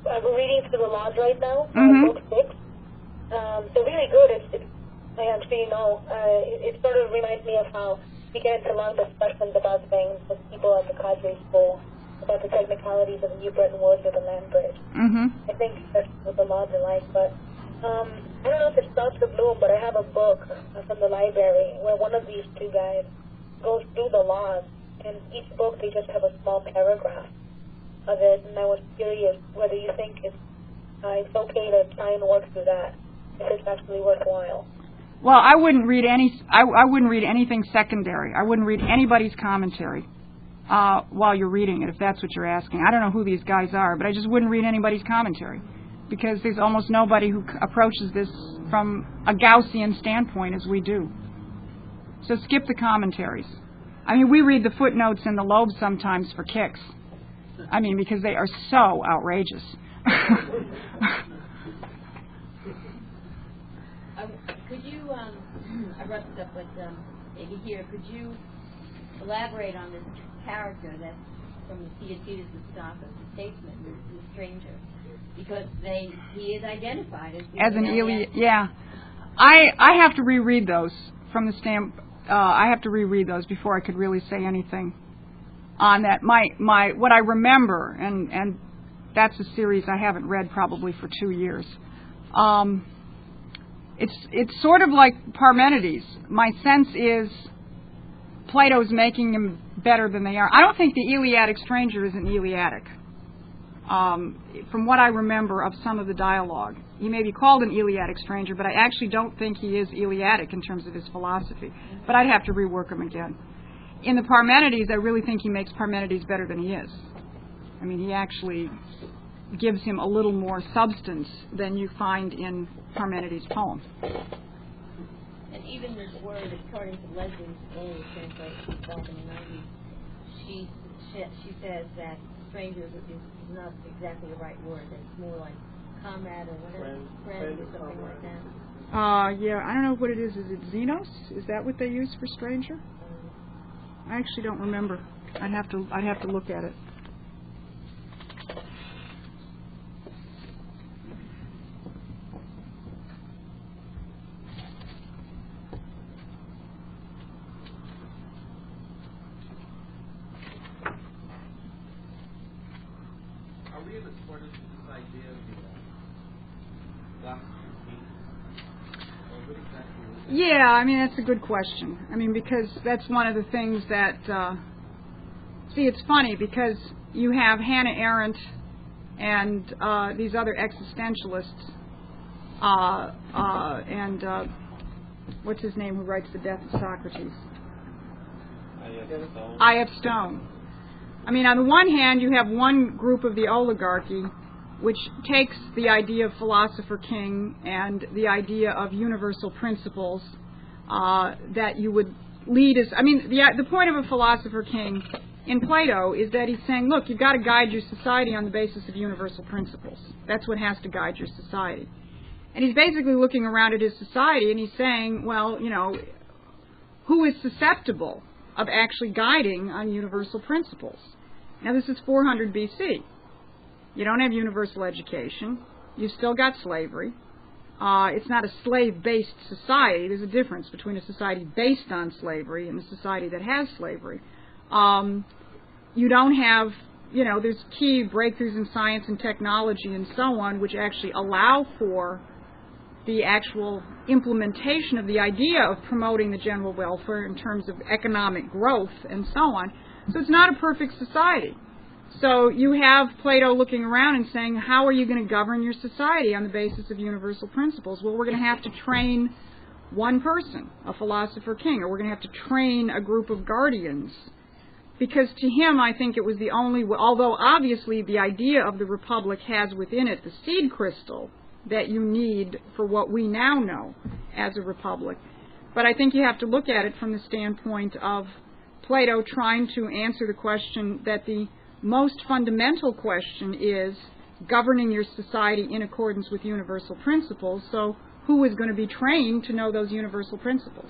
We're reading through the laws right now, book 6. So really good. It sort of reminds me of how we get into long discussions about things with people at the cadre school, about the technicalities of the New Britain Woods or the land bridge. I think that's what the laws are like, but I don't know if it's Stop the Bloom, but I have a book from the library where one of these two guys goes through the laws, and each book they just have a small paragraph of it, and I was curious whether you think it's okay to try and work through that, if it's actually worthwhile. Well, I wouldn't read I wouldn't read anything secondary. I wouldn't read anybody's commentary while you're reading it, if that's what you're asking. I don't know who these guys are, but I just wouldn't read anybody's commentary, because there's almost nobody who approaches this from a Gaussian standpoint as we do. So skip the commentaries. We read the footnotes and the lobes sometimes for kicks. Because they are so outrageous. Could you, I brought this up, but maybe here, could you elaborate on this character that's from the Theaetetus of Stockus, the statesman, the stranger? Because he is identified as an Eleatic. Yeah. I have to reread those from the I have to reread those before I could really say anything on that. What I remember, and that's a series I haven't read probably for 2 years. It's sort of like Parmenides. My sense is Plato's making them better than they are. I don't think the Eleatic stranger is an Eleatic. From what I remember of some of the dialogue, he may be called an Eleatic stranger, but I actually don't think he is Eleatic in terms of his philosophy. But I'd have to rework him again. In the Parmenides, I really think he makes Parmenides better than he is. He actually gives him a little more substance than you find in Parmenides' poem. And even this word, according to Leslie's earlier translation back in the 90s, she says that stranger is not exactly the right word. It's more like comrade or whatever, friend or something like that. Yeah, I don't know what it is. Is it xenos? Is that what they use for stranger? I actually don't remember. I'd have to look at it. Are we in the sort of this idea of the philosopher king? Or what exactly is it? Yeah, that's a good question. Because that's one of the things that, it's funny because you have Hannah Arendt and these other existentialists, and what's his name who writes The Death of Socrates? I.F. Stone. On the one hand, you have one group of the oligarchy which takes the idea of Philosopher King and the idea of universal principles that you would lead as... I mean, the point of a Philosopher King in Plato is that he's saying, look, you've got to guide your society on the basis of universal principles. That's what has to guide your society. And he's basically looking around at his society and he's saying, well, you know, who is susceptible of actually guiding on universal principles? Now, this is 400 BC. You don't have universal education. You've still got slavery. It's not a slave-based society. There's a difference between a society based on slavery and a society that has slavery. You don't have, you know, there's key breakthroughs in science and technology and so on, which actually allow for the actual implementation of the idea of promoting the general welfare in terms of economic growth and so on. So it's not a perfect society. So you have Plato looking around and saying, how are you going to govern your society on the basis of universal principles? Well, we're going to have to train one person, a Philosopher King, or we're going to have to train a group of guardians. Because to him, I think it was the only, although obviously the idea of the Republic has within it the seed crystal that you need for what we now know as a republic. But I think you have to look at it from the standpoint of Plato trying to answer the question that the most fundamental question is governing your society in accordance with universal principles. So who is going to be trained to know those universal principles?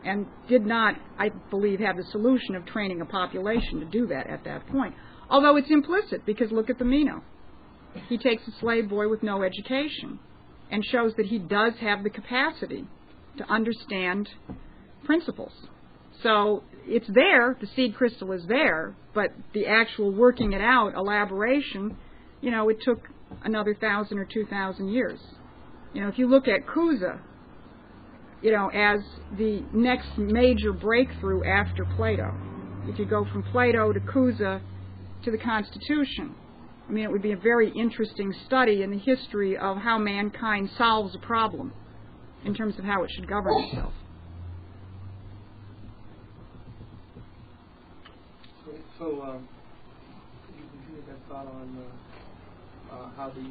And did not, I believe, have the solution of training a population to do that at that point. Although it's implicit, because look at the Meno. He takes a slave boy with no education and shows that he does have the capacity to understand principles. So it's there, the seed crystal is there, but the actual working it out, elaboration, you know, it took another 1,000 or 2,000 years. You know, if you look at Cusa, you know, as the next major breakthrough after Plato, if you go from Plato to Cusa to the Constitution, I mean, it would be a very interesting study in the history of how mankind solves a problem in terms of how it should govern itself. So could you continue that thought on how this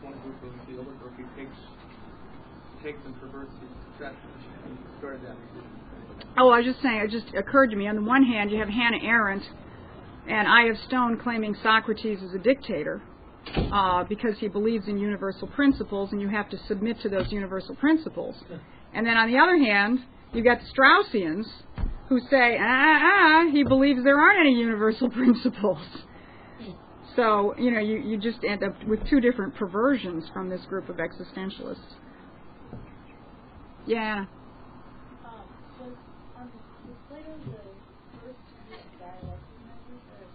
one group of theology takes and perverts the tradition and started that? Oh, I was just saying, it just occurred to me. On the one hand, you have Hannah Arendt and I.F. Stone claiming Socrates is a dictator because he believes in universal principles, and you have to submit to those universal principles. And then on the other hand, you've got the Straussians who say, he believes there aren't any universal principles. So, you know, you just end up with two different perversions from this group of existentialists. Yeah. Was Plato the first dialectic method or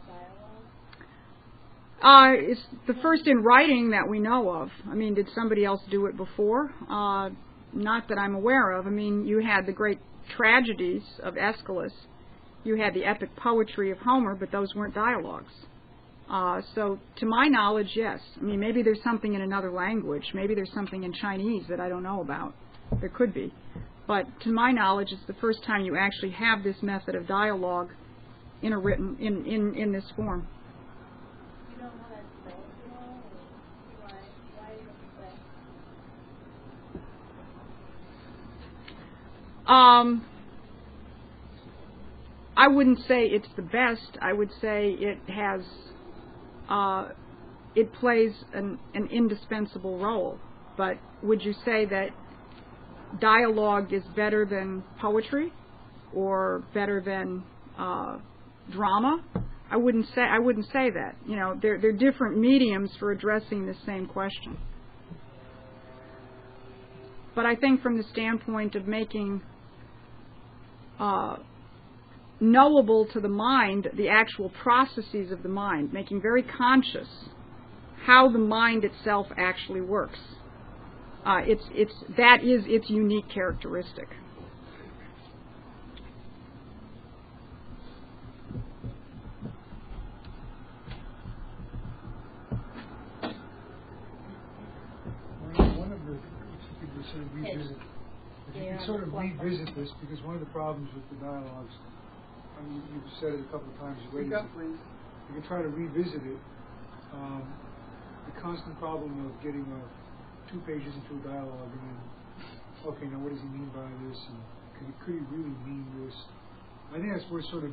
dialogue? It's the first in writing that we know of. I mean, did somebody else do it before? Not that I'm aware of. I mean, you had the great tragedies of Aeschylus. You had the epic poetry of Homer, but those weren't dialogues. So, to my knowledge, yes. I mean, maybe there's something in another language. Maybe there's something in Chinese that I don't know about. There could be. But to my knowledge, it's the first time you actually have this method of dialogue in a written, in this form. You don't know that spell at all? Or why is it I wouldn't say it's the best. I would say it has, it plays an indispensable role. But would you say that dialogue is better than poetry or better than drama? I wouldn't say that. You know, they're different mediums for addressing the same question. But I think from the standpoint of making knowable to the mind the actual processes of the mind, making very conscious how the mind itself actually works. That is its unique characteristic. One of the people said revisit. If you can sort of revisit this, because one of the problems with the dialogues, I mean, you've said it a couple of times already. You can try to revisit it. the constant problem of getting 2 pages into a dialogue and then, okay, now what does he mean by this? And could he really mean this? I think that's worth sort of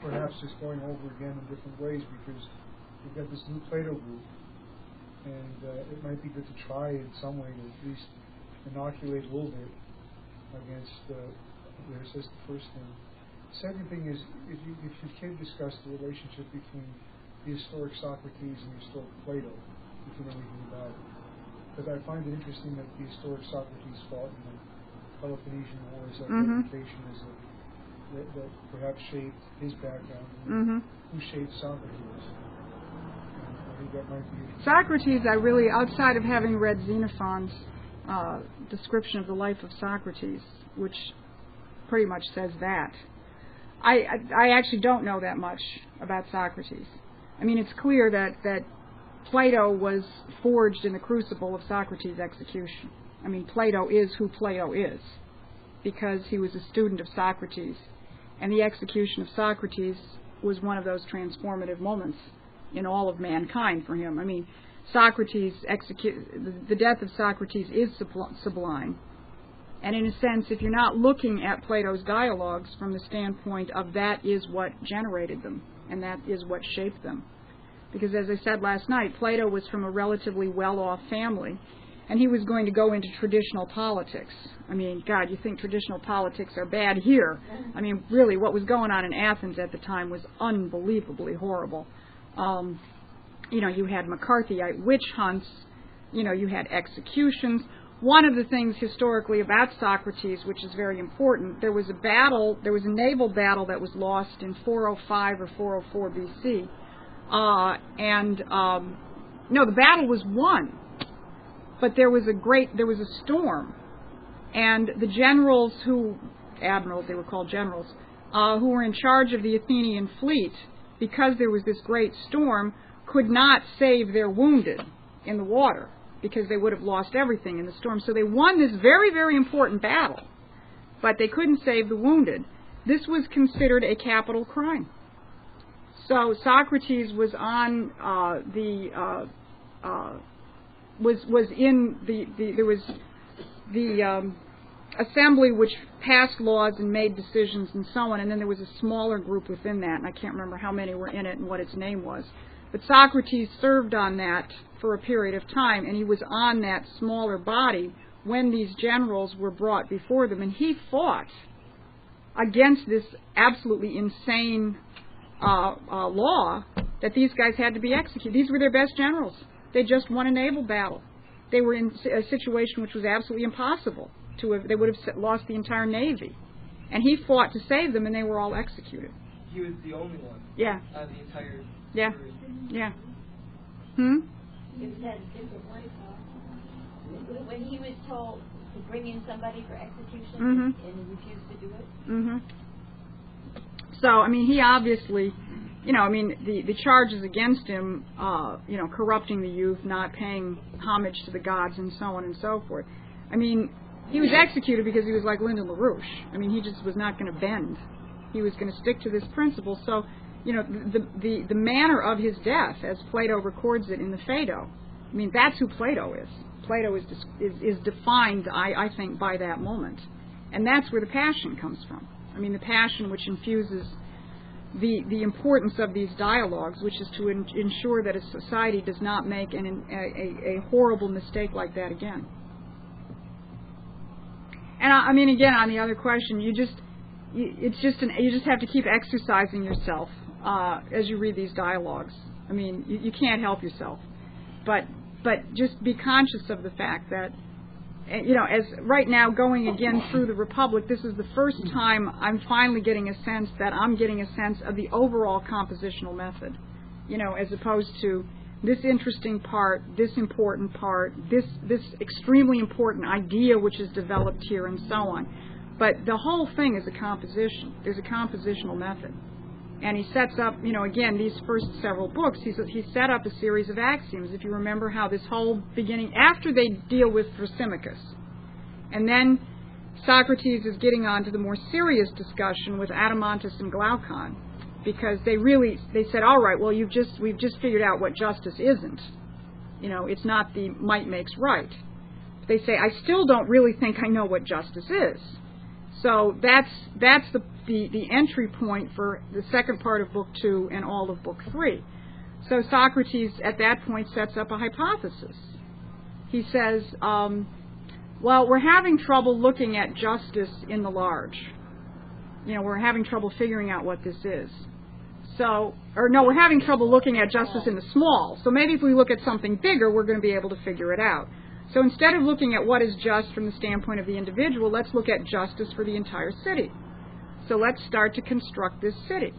perhaps just going over again in different ways, because we've got this new Plato group, and it might be good to try in some way to at least inoculate a little bit against this. That's the first thing. Second thing is, if you can discuss the relationship between the historic Socrates and the historic Plato, if you know anything about it. Because I find it interesting that the historic Socrates fought in the Peloponnesian Wars, that reputation as that perhaps shaped his background. Who shaped Socrates? I think that might be Socrates, I really, outside of having read Xenophon's description of the life of Socrates, which pretty much says that, I actually don't know that much about Socrates. I mean, it's clear that Plato was forged in the crucible of Socrates' execution. I mean, Plato is who Plato is because he was a student of Socrates, and the execution of Socrates was one of those transformative moments in all of mankind for him. I mean, the death of Socrates is sublime. And in a sense, if you're not looking at Plato's dialogues from the standpoint of that is what generated them, and that is what shaped them. Because as I said last night, Plato was from a relatively well-off family, and he was going to go into traditional politics. I mean, God, you think traditional politics are bad here. I mean, really, what was going on in Athens at the time was unbelievably horrible. You had McCarthyite witch hunts, you had executions. One of the things historically about Socrates, which is very important, there was a naval battle that was lost in 405 or 404 BC. The battle was won, but there was a storm, and the generals admirals, they were called generals, who were in charge of the Athenian fleet, because there was this great storm, could not save their wounded in the water, because they would have lost everything in the storm. So they won this very, very important battle, but they couldn't save the wounded. This was considered a capital crime. So Socrates was on there was the assembly which passed laws and made decisions and so on, and then there was a smaller group within that, and I can't remember how many were in it and what its name was. But Socrates served on that for a period of time, and he was on that smaller body when these generals were brought before them, and he fought against this absolutely insane law that these guys had to be executed. These were their best generals. They just won a naval battle. They were in a situation which was absolutely impossible they would have lost the entire navy. And he fought to save them, and they were all executed. He was the only one. Yeah. Out of the entire Yeah. series. Yeah. It was at a different one. When he was told to bring in somebody for execution and he refused to do it. So, I mean, he obviously, the charges against him, corrupting the youth, not paying homage to the gods, and so on and so forth. I mean, he was executed because he was like Lyndon LaRouche. I mean, he just was not going to bend. He was going to stick to this principle. So, the manner of his death, as Plato records it in the Phaedo, I mean, that's who Plato is. Plato is defined, I think, by that moment. And that's where the passion comes from. I mean, the passion which infuses the importance of these dialogues, which is to ensure that a society does not make a horrible mistake like that again. And I mean, again, on the other question, you just have to keep exercising yourself as you read these dialogues. I mean, you can't help yourself, but just be conscious of the fact that, as right now going again through the Republic, this is the first time I'm finally getting a sense of the overall compositional method, as opposed to this interesting part, this important part, this extremely important idea which is developed here, and so on. But the whole thing is a composition. There's a compositional method. And he sets up, again, these first several books, he set up a series of axioms. If you remember how this whole beginning, after they deal with Thrasymachus, and then Socrates is getting on to the more serious discussion with Adeimantus and Glaucon, because they said, all right, well, we've just figured out what justice isn't. It's not the might makes right. They say, I still don't really think I know what justice is. So that's the entry point for the second part of Book 2 and all of Book 3. So Socrates at that point sets up a hypothesis. He says, well, we're having trouble looking at justice in the large. We're having trouble figuring out what this is. We're having trouble looking at justice in the small. So maybe if we look at something bigger, we're going to be able to figure it out. So instead of looking at what is just from the standpoint of the individual, let's look at justice for the entire city. So let's start to construct this city.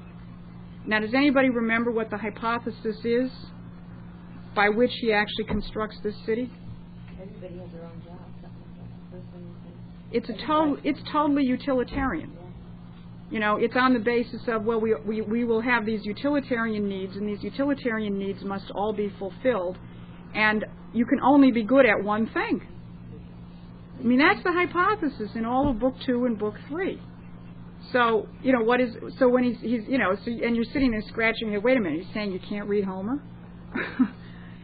Now, does anybody remember what the hypothesis is by which he actually constructs this city? Everybody has their own job, something like that. It's totally utilitarian. It's on the basis of, well, we will have these utilitarian needs, and these utilitarian needs must all be fulfilled, and you can only be good at one thing. That's the hypothesis in all of Book 2 and Book 3. So, when he's and you're sitting there scratching your head, wait a minute, he's saying you can't read Homer?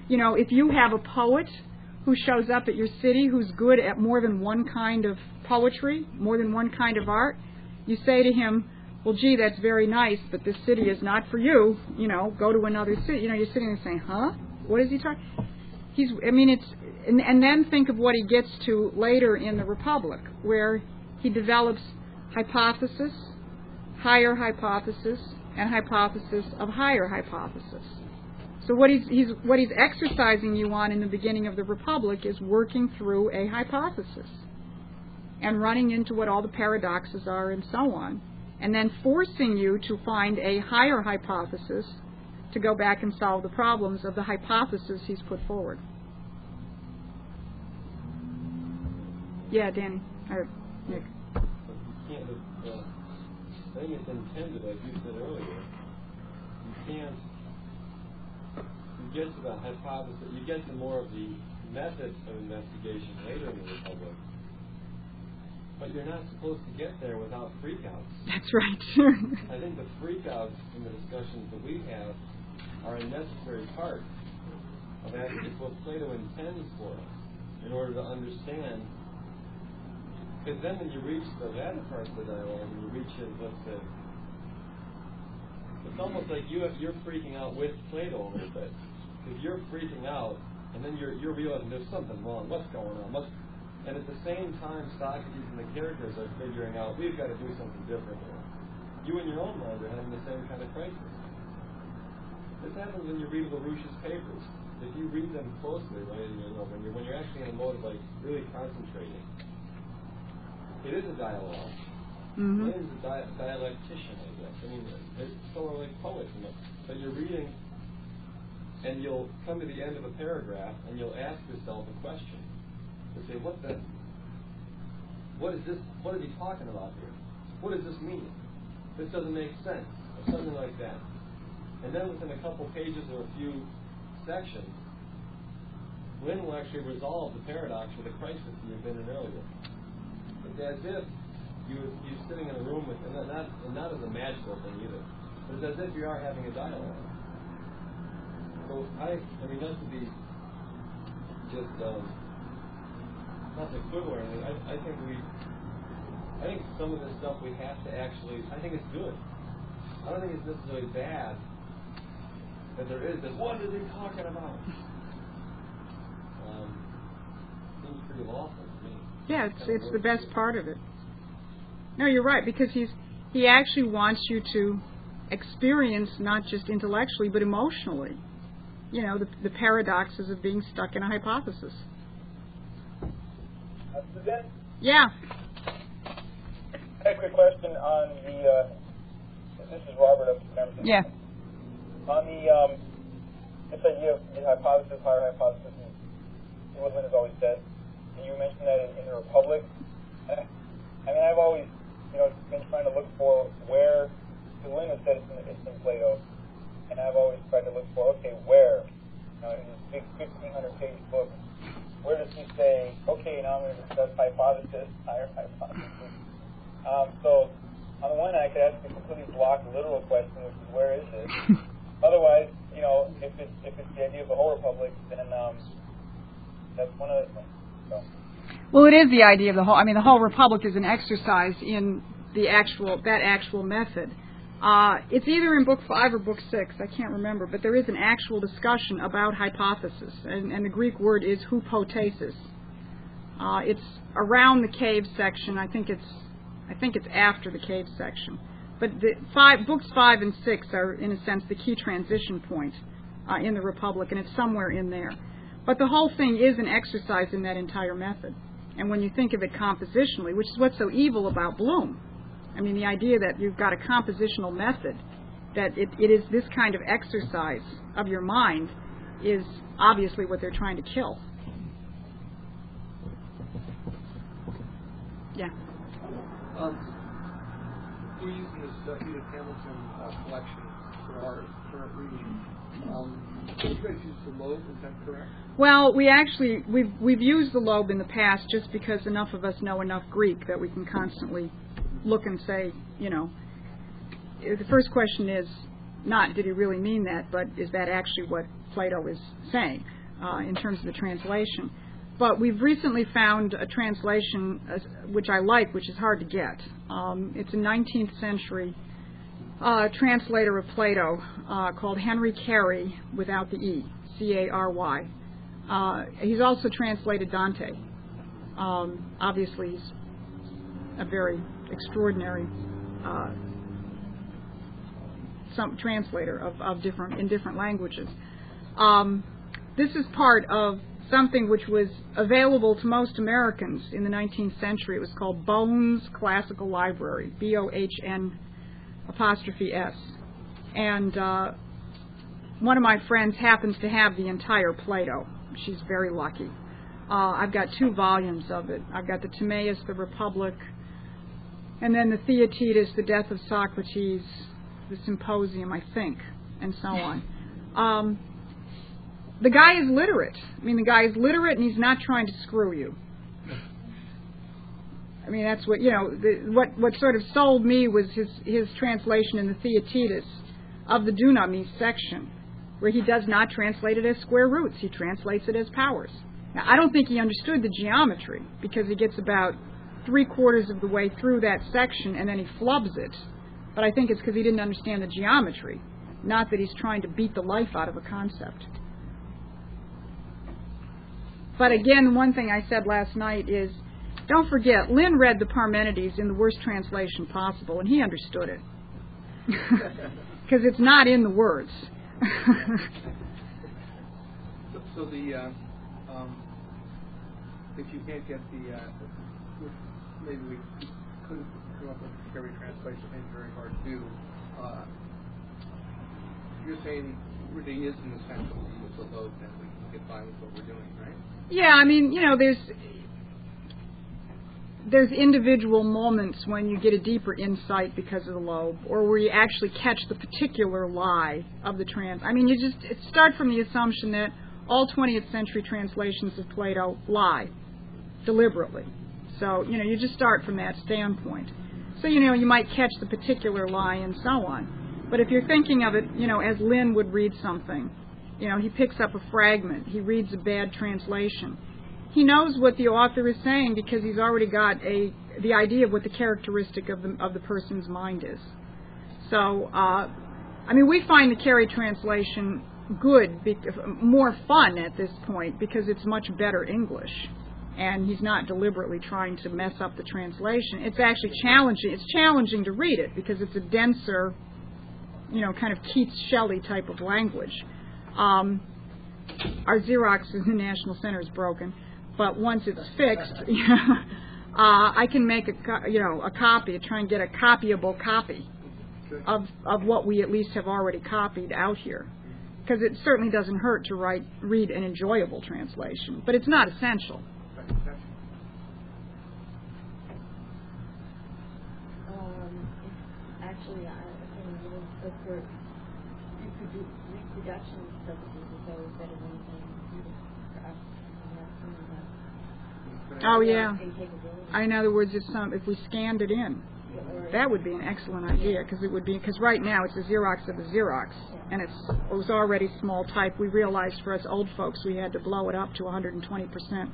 If you have a poet who shows up at your city who's good at more than one kind of poetry, more than one kind of art, you say to him, well, gee, that's very nice, but this city is not for you. Go to another city. You're sitting there saying, huh? What is he talking? And then think of what he gets to later in the Republic, where he develops hypothesis, higher hypothesis, and hypothesis of higher hypothesis. So what he's exercising you on in the beginning of the Republic is working through a hypothesis and running into what all the paradoxes are and so on, and then forcing you to find a higher hypothesis to go back and solve the problems of the hypothesis he's put forward. Yeah, Danny. Or Nick. But you can't, I think it's intended, like you said earlier. You get to the hypothesis, you get to more of the methods of investigation later in the Republic. But you're not supposed to get there without freakouts. That's right. I think the freakouts in the discussions that we have are a necessary part of actually what Plato intends for us in order to understand. Because then when you reach the latter parts of the dialogue, and you reach it, let's say, it's almost like you're freaking out with Plato a little bit. Because you're freaking out, and then you're realizing there's something wrong. What's going on? And at the same time, Socrates and the characters are figuring out, we've got to do something different here. You in your own mind are having the same kind of crisis. This happens when you read LaRouche's papers. If you read them closely, right, when you're actually in a mode of like really concentrating, it is a dialogue. Mm-hmm. It is a dialectician, I guess. It's sort of like poets, but you're reading, and you'll come to the end of a paragraph, and you'll ask yourself a question. To say, what is this? What is he talking about here? What does this mean? This doesn't make sense, or something like that. And then within a couple pages or a few sections, Lynn will actually resolve the paradox or the crisis that you've been in earlier. It's as if you're sitting in a room with, and not as a magical thing either, but it's as if you are having a dialogue. So not to be just not to quibble or anything. I think some of this stuff we have to actually. I think it's good. I don't think it's necessarily bad that there is this. What is he talking about? Seems pretty lawful to me. Yeah, it's the best part of it. No, you're right, because he actually wants you to experience not just intellectually but emotionally, the paradoxes of being stuck in a hypothesis. Suzanne? Yeah. I had a quick question on the. This is Robert up to Yeah. On the this idea of the hypothesis, higher hypothesis, and what Lynn has always said. And you mentioned that in the Republic. I've always, been trying to look for where. Because Lynn has said it's in Plato, and I've always tried to look for where. In this big 1,500-page book. Where does he say, okay, now I'm going to discuss hypothesis, higher hypothesis? So, on the one hand, I could ask a completely blocked literal question, which is, where is this? Otherwise, if it's the idea of the whole republic, then that's one of the things. So. Well, it is the idea of the whole. I mean, the whole republic is an exercise in the actual method. It's either in Book 5 or Book 6, I can't remember, but there is an actual discussion about hypothesis, and the Greek word is hypothesis. It's around the cave section. I think it's after the cave section. But Books 5 and 6 are, in a sense, the key transition point in the Republic, and it's somewhere in there. But the whole thing is an exercise in that entire method. And when you think of it compositionally, which is what's so evil about Bloom, I mean, the idea that you've got a compositional method, that it is this kind of exercise of your mind, is obviously what they're trying to kill. Yeah. We're using this Edith Hamilton collection for our current reading. You guys use the lobe, is that correct? Well, we've used the lobe in the past just because enough of us know enough Greek that we can constantly look and say, the first question is not did he really mean that, but is that actually what Plato is saying in terms of the translation. But we've recently found a translation which I like, which is hard to get. It's a 19th century translator of Plato called Henry Carey, without the E, C-A-R-Y. He's also translated Dante. Obviously, he's a very extraordinary translator of different languages. This is part of something which was available to most Americans in the 19th century. It was called Bohn's Classical Library, B-O-H-N''S. And one of my friends happens to have the entire Plato. She's very lucky. I've got 2 volumes of it. I've got the Timaeus, the Republic, and then the Theaetetus, the Death of Socrates, the Symposium, I think, and so on. The guy is literate. I mean, the guy is literate, and he's not trying to screw you. I mean, that's what, what sort of sold me was his translation in the Theaetetus of the Dunamis section, where he does not translate it as square roots. He translates it as powers. Now, I don't think he understood the geometry, because he gets about 3/4 of the way through that section, and then he flubs it. But I think it's because he didn't understand the geometry, not that he's trying to beat the life out of a concept. But again, one thing I said last night is, don't forget, Lynn read the Parmenides in the worst translation possible, and he understood it. Because it's not in the words. So the, if you can't get the, maybe we couldn't come up with a Carey translation, it's very hard to do. You're saying really is an essential use of lobe that we can get by with what we're doing, right? Yeah, I mean, there's individual moments when you get a deeper insight because of the lobe, or where you actually catch the particular lie of the I mean, you just start from the assumption that all 20th century translations of Plato lie deliberately. So, you just start from that standpoint. So, you might catch the particular lie and so on. But if you're thinking of it, as Lynn would read something, he picks up a fragment, he reads a bad translation. He knows what the author is saying because he's already got the idea of what the characteristic of the person's mind is. So, we find the Carey translation good, more fun at this point because it's much better English, and he's not deliberately trying to mess up the translation. It's actually challenging. It's challenging to read it because it's a denser, kind of Keats Shelley type of language. Our Xerox in the National Center is broken. But once it's fixed, I can make a copy, try and get a copyable copy of what we at least have already copied out here, because it certainly doesn't hurt to read an enjoyable translation, but it's not essential. Actually, I think for reproduction purposes, it's always better than anything for us. Oh yeah. In other words, if we scanned it in. That would be an excellent idea, because right now it's a Xerox of a Xerox, and it was already small type. We realized for us old folks we had to blow it up to 120%.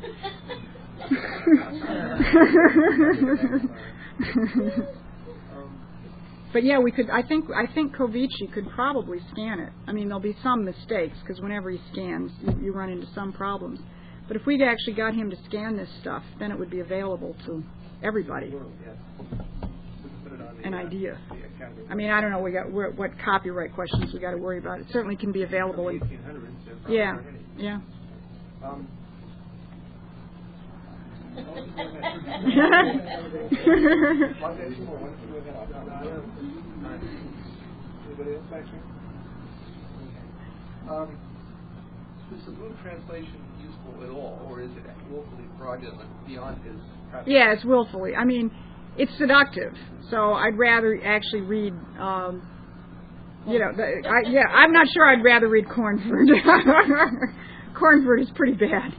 But yeah, we could. I think Kovici could probably scan it. I mean, there'll be some mistakes because whenever he scans, you run into some problems. But if we actually got him to scan this stuff, then it would be available to everybody. An idea. I mean, I don't know what copyright questions we got to worry about. It certainly can be available. Yeah. Anybody else back here? Is the blue translation useful at all, or is it willfully fraudulent beyond his practice? Yeah, it's willfully. I mean, it's seductive. So I'd rather actually read. I'm not sure I'd rather read Cornford. Cornford is pretty bad.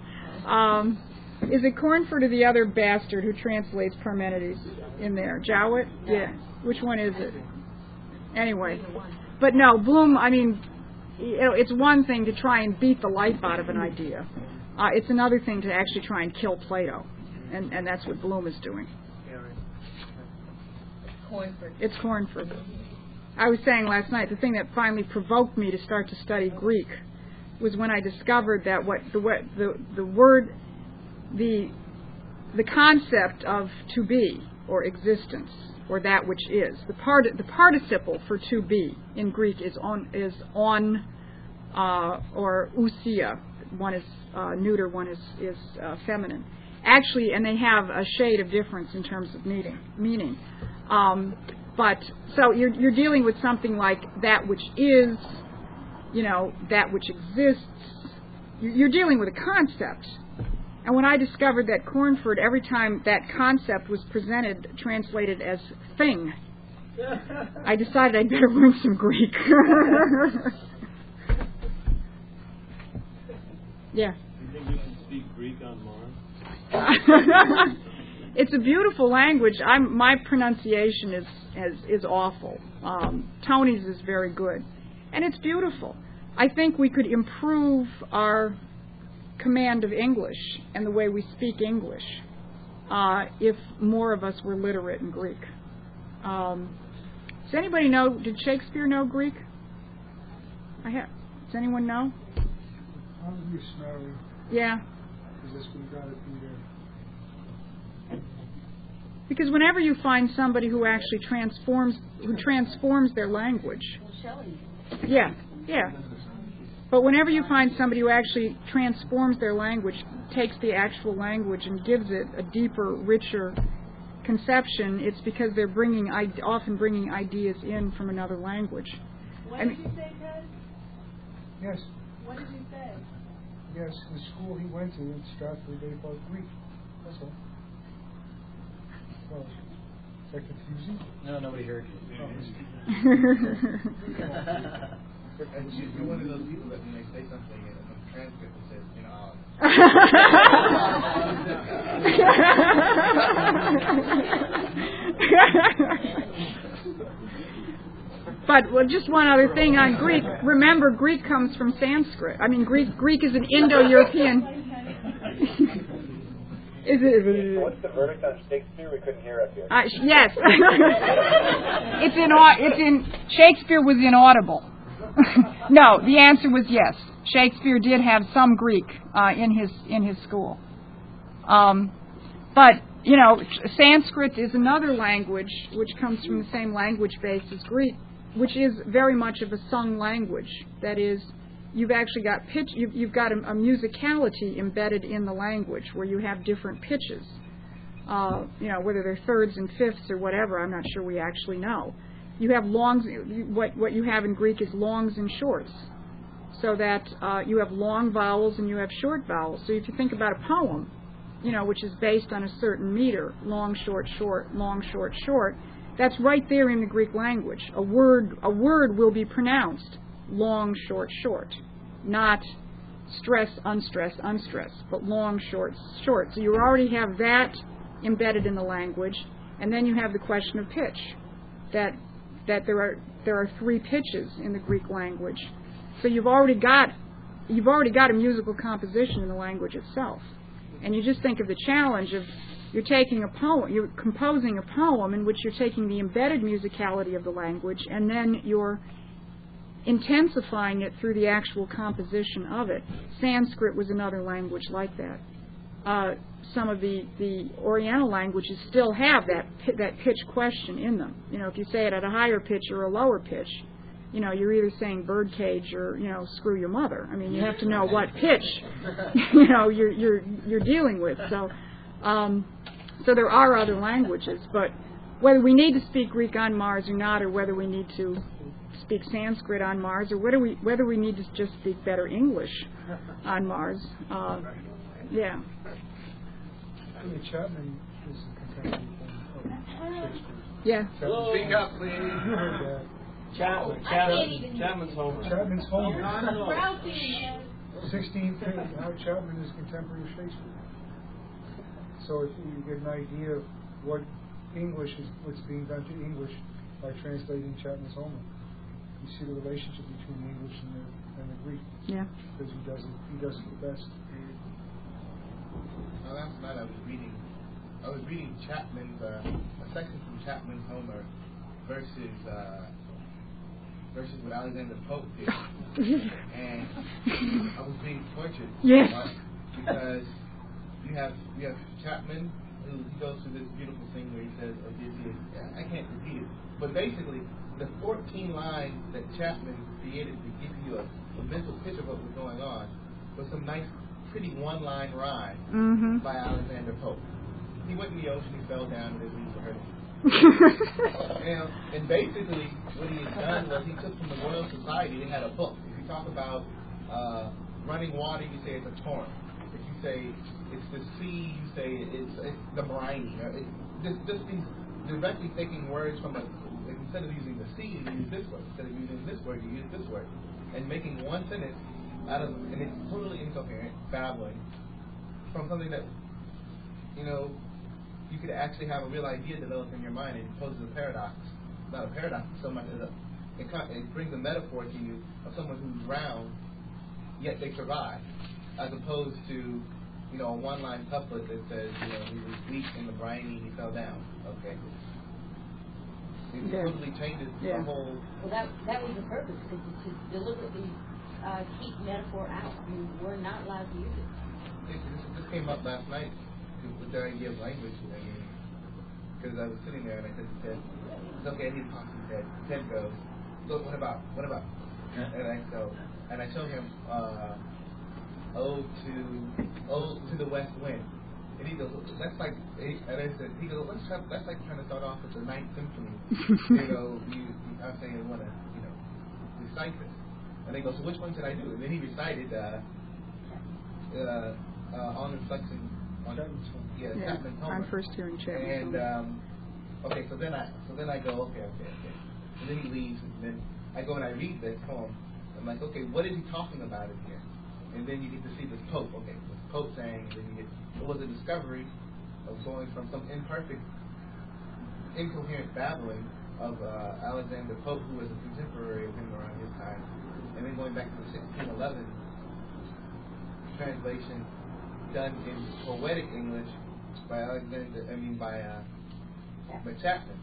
Is it Cornford or the other bastard who translates Parmenides in there? Jowett? Yeah. Which one is it? Anyway. But no, Bloom, I mean, it's one thing to try and beat the life out of an idea. It's another thing to actually try and kill Plato. And that's what Bloom is doing. Cornford. It's Cornford. I was saying last night, the thing that finally provoked me to start to study Greek was when I discovered that the concept of to be or existence or that which is, the participle for to be in Greek is on or ousia. One is neuter, one is feminine. Actually, and they have a shade of difference in terms of meaning. But so you're dealing with something like that which is, that which exists. You're dealing with a concept. And when I discovered that Cornford, every time that concept was translated as thing, I decided I'd better learn some Greek. Yeah. Do you think we can speak Greek on Mars? It's a beautiful language. My pronunciation is awful. Tony's is very good, and it's beautiful. I think we could improve our command of English and the way we speak English if more of us were literate in Greek. Does anybody know? Did Shakespeare know Greek? Does anyone know? Probably smelly. Yeah. Because that's what got it through there. Because whenever you find somebody who actually transforms their language, yeah. But whenever you find somebody who actually transforms their language, takes the actual language and gives it a deeper, richer conception, it's because they're often bringing ideas in from another language. What did you say, Ted? Yes. What did you say? Yes, the school he went to in Stratford, they taught Greek. That's all. Well, is that confusing? No, nobody heard you. And you're one of those people that when they say something in a transcript it says, But just one other thing on Greek. Remember, Greek comes from Sanskrit. I mean, Greek is an Indo-European. What's the verdict on Shakespeare? We couldn't hear up here. Yes. It's in Shakespeare was inaudible. No, the answer was yes. Shakespeare did have some Greek in his school. But Sanskrit is another language which comes from the same language base as Greek, which is very much of a sung language. That is, you've actually got pitch. You've got a musicality embedded in the language where you have different pitches. Whether they're thirds and fifths or whatever, I'm not sure we actually know. You have longs. What you have in Greek is longs and shorts, so that you have long vowels and you have short vowels. So if you think about a poem, which is based on a certain meter, long, short, short, long, short, short, that's right there in the Greek language. A word will be pronounced long, short, short, not stress, unstress, unstress, but long, short, short. So you already have that embedded in the language. And then you have the question of pitch, that there are three pitches in the Greek language. So you've already got a musical composition in the language itself. And you just think of the challenge of you're composing a poem in which you're taking the embedded musicality of the language and then you're intensifying it through the actual composition of it. Sanskrit was another language like that. Some of the Oriental languages still have that pitch question in them. You know, if you say it at a higher pitch or a lower pitch, you know, you're either saying birdcage or, you know, screw your mother. I mean, you have to know what pitch, you know, you're dealing with. So there are other languages, but whether we need to speak Greek on Mars or not, or whether we need to speak Sanskrit on Mars, or whether we need to just speak better English on Mars, yeah. I mean, Chapman is a contemporary form of Shakespeare. Yeah. Speak up, please. You heard that. Chapman's Homer. Chapman's Homer. Straussians. 1650. How Chapman is contemporary of Shakespeare. So if you get an idea of what's being done to English by translating Chapman's Homer, you see the relationship between the English and the Greek. Yeah. Because he does it the best. Last night I was reading Chapman's a section from Chapman's Homer versus what Alexander Pope did, and I was being tortured. Yes. Because you have Chapman, who goes through this beautiful thing where he says, Odysseus, I can't repeat it, but basically the 14 lines that Chapman created to give you a mental picture of what was going on was some nice, pretty one-line rhyme by Alexander Pope. He went in the ocean, he fell down, and his knees were hurting. And basically, what he had done was he took from the Royal Society, they had a book. If you talk about running water, you say it's a torrent. If you say it's the sea, you say it's the briny. Just these directly taking words from instead of using the sea, you use this word. Instead of using this word, you use this word. And making one sentence out of, and it's totally incoherent, babbling, from something that, you know, you could actually have a real idea develop in your mind, and it poses a paradox. Not a paradox so much as it brings a metaphor to you of someone who's drowned, yet they survive, as opposed to, you know, a one-line couplet that says, you know, he was weak in the briny, he fell down. Okay. It totally changes the whole. Well, that was the purpose, to deliberately keep metaphor out. You were not allowed to use it. This came up last night with the idea of language. I mean, because I was sitting there and I said to Ted, "It's okay, I need to talk to you, Ted." Ted goes, "Look, what about?" And I show him "Ode to the West Wind." And he goes, that's like, and I said, he goes, that's like trying to start off with the Ninth Symphony. You know, I'm saying I want to, you know, recite this. And they go, so which one should I do? And then he recited on reflection on Chapman's Homer. I'm first hearing Chapman's And okay, so then I go, okay. And then he leaves, and then I go and I read this poem. I'm like, okay, what is he talking about in here? And then you get to see this Pope. Okay, this Pope saying, and then you get, it was a discovery of going from some imperfect, incoherent babbling of Alexander Pope, who was a contemporary of him around his time, and then going back to the 1611 translation done in poetic English by Chapman,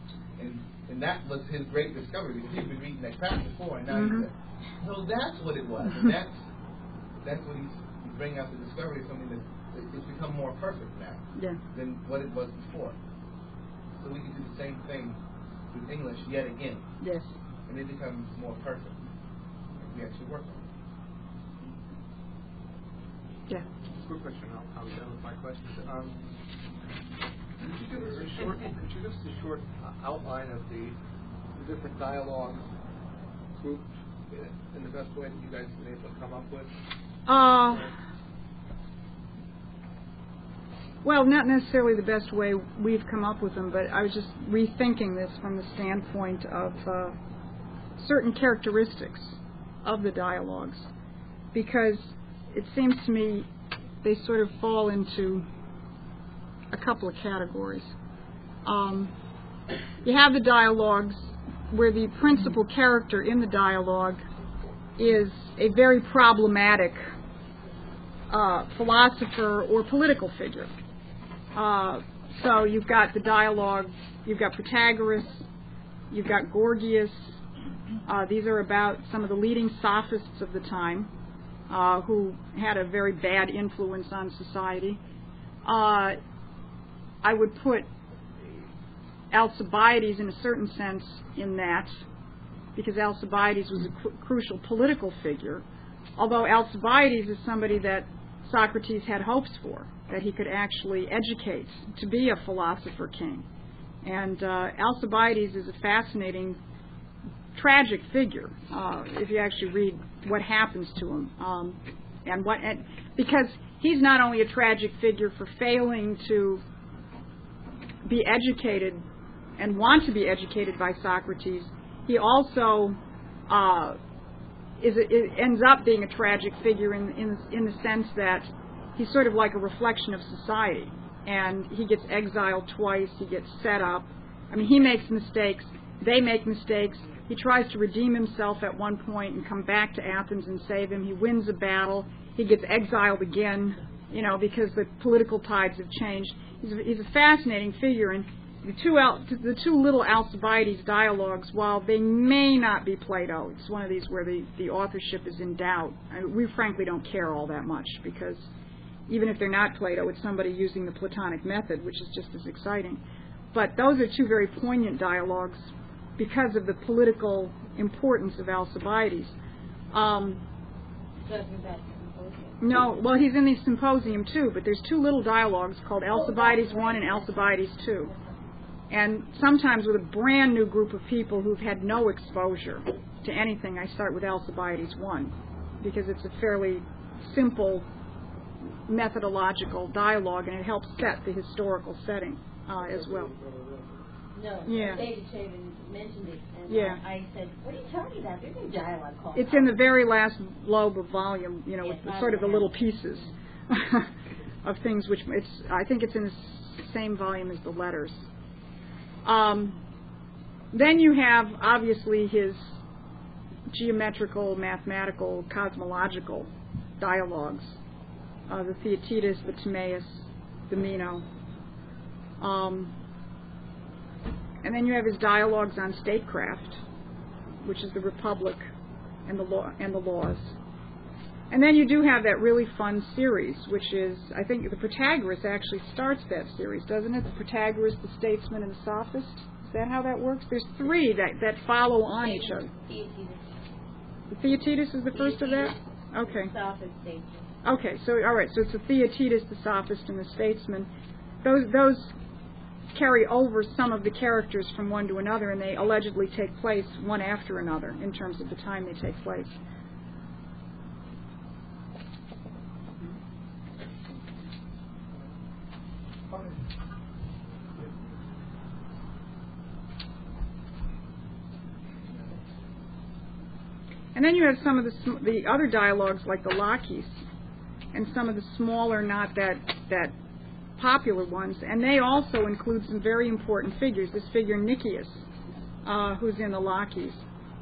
and that was his great discovery, because he'd been reading that crap before, and now he said, no, that's what it was, and that's what he's bringing out, the discovery of something that it's become more perfect now than what it was before. So we can do the same thing with English yet again. Yes. And it becomes more perfect. We actually work on it. Yeah. Quick question. I'll be done with my questions. Could you give us a short outline of the different dialogue groups in the best way that you guys have been able to come up with? Well, not necessarily the best way we've come up with them, but I was just rethinking this from the standpoint of certain characteristics of the dialogues, because it seems to me they sort of fall into a couple of categories. You have the dialogues where the principal character in the dialogue is a very problematic philosopher or political figure. So you've got the dialogue, you've got Protagoras, you've got Gorgias. These are about some of the leading sophists of the time who had a very bad influence on society. I would put Alcibiades in a certain sense in that, because Alcibiades was a crucial political figure, although Alcibiades is somebody that Socrates had hopes for, that he could actually educate to be a philosopher king. And Alcibiades is a fascinating, tragic figure if you actually read what happens to him. Because he's not only a tragic figure for failing to be educated and want to be educated by Socrates, he also ends up being a tragic figure in the sense that he's sort of like a reflection of society. And he gets exiled twice, he gets set up. I mean, he makes mistakes, they make mistakes. He tries to redeem himself at one point and come back to Athens and save him. He wins a battle. He gets exiled again, because the political tides have changed. He's a fascinating figure, and the two little Alcibiades dialogues, while they may not be Plato, it's one of these where the authorship is in doubt. We frankly don't care all that much, because even if they're not Plato, it's somebody using the Platonic method, which is just as exciting. But those are two very poignant dialogues because of the political importance of Alcibiades. No, well, he's in the Symposium too, but there's two little dialogues called Alcibiades I and Alcibiades II. And sometimes with a brand new group of people who've had no exposure to anything, I start with Alcibiades I, because it's a fairly simple methodological dialogue, and it helps set the historical setting as well. No, yeah. David Chavin mentioned it, and yeah. I said, what are you talking about? There's no dialogue called. It's in the very last lobe of volume, with sort of the little pieces of things, which I think it's in the same volume as the letters. Then you have, obviously, his geometrical, mathematical, cosmological dialogues, the Theaetetus, the Timaeus, the Meno. And then you have his dialogues on statecraft, which is the Republic and the Laws. And then you do have that really fun series, which is, I think the Protagoras actually starts that series, doesn't it? The Protagoras, the Statesman, and the Sophist. Is that how that works? There's three that follow on each other. The Theaetetus is the first of that? Okay. Sophist, Statesman. Okay, so all right, so it's the Theaetetus, the Sophist, and the Statesman. Those carry over some of the characters from one to another, and they allegedly take place one after another in terms of the time they take place. And then you have some of the other dialogues, like the Laches, and some of the smaller, not that popular ones, and they also include some very important figures. This figure Nicias, who's in the Laches,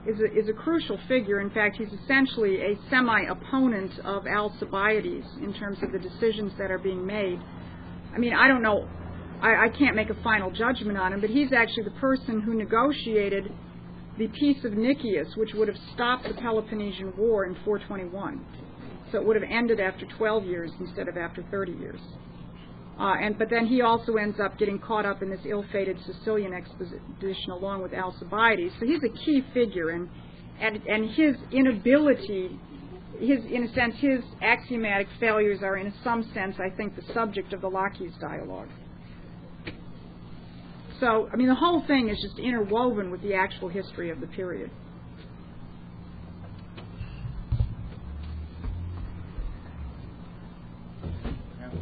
is a crucial figure. In fact, he's essentially a semi-opponent of Alcibiades in terms of the decisions that are being made. I mean, I don't know, I can't make a final judgment on him, but he's actually the person who negotiated the Peace of Nicias, which would have stopped the Peloponnesian War in 421. So it would have ended after 12 years instead of after 30 years. But then he also ends up getting caught up in this ill-fated Sicilian expedition along with Alcibiades. So he's a key figure, and his inability, in a sense, his axiomatic failures are, in some sense, I think, the subject of the Laches dialogue. So, I mean, the whole thing is just interwoven with the actual history of the period.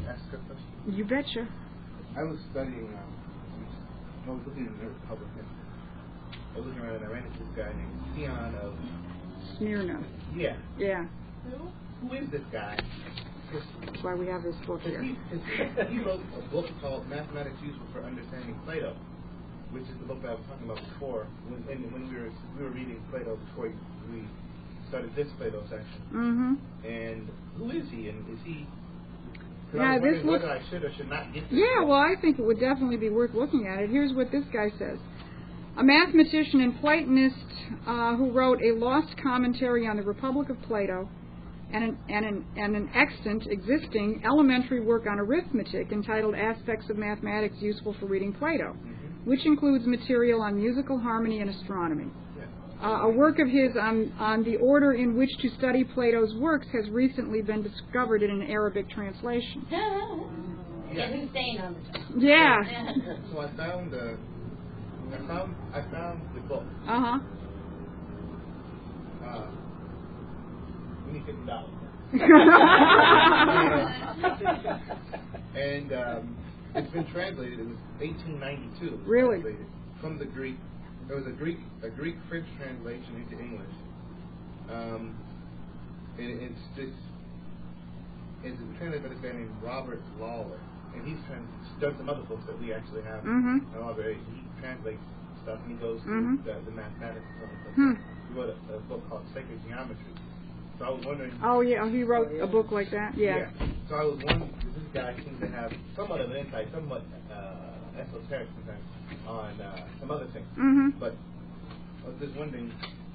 Ask a question? You betcha. I was studying, I was looking in the Republic, I was looking around and I ran into this guy named Theon of Smyrna. Yeah. Yeah. Who is this guy? That's why we have this book here. He wrote a book called Mathematics Useful for Understanding Plato, which is the book that I was talking about before, when we were reading Plato before we started this Plato section. Mm-hmm. And who is he? And is he? Yeah, this looks. Whether I should or should not get this. Yeah, well, I think it would definitely be worth looking at it. Here's what this guy says. A mathematician and Platonist who wrote a lost commentary on the Republic of Plato and an extant existing elementary work on arithmetic entitled Aspects of Mathematics Useful for Reading Plato, which includes material on musical harmony and astronomy. A work of his on the order in which to study Plato's works has recently been discovered in an Arabic translation. Get Hussein on the top. Yeah. So I found the book. Uh-huh. We need $50. And it's been translated. It was 1892. Really? Translated from the Greek. There was a Greek French translation into English. And it's translated by this guy named Robert Lawler, and he's done some other books that we actually have. Mm-hmm. He translates stuff, and he goes Mm-hmm. through the mathematics and stuff. He wrote a book called Sacred Geometry. So I was wondering. Oh yeah, he wrote a book like that. Yeah. So I was wondering, this guy seems to have somewhat of an insight, somewhat esoteric sometimes, on some other things. Mm-hmm. But I was just wondering,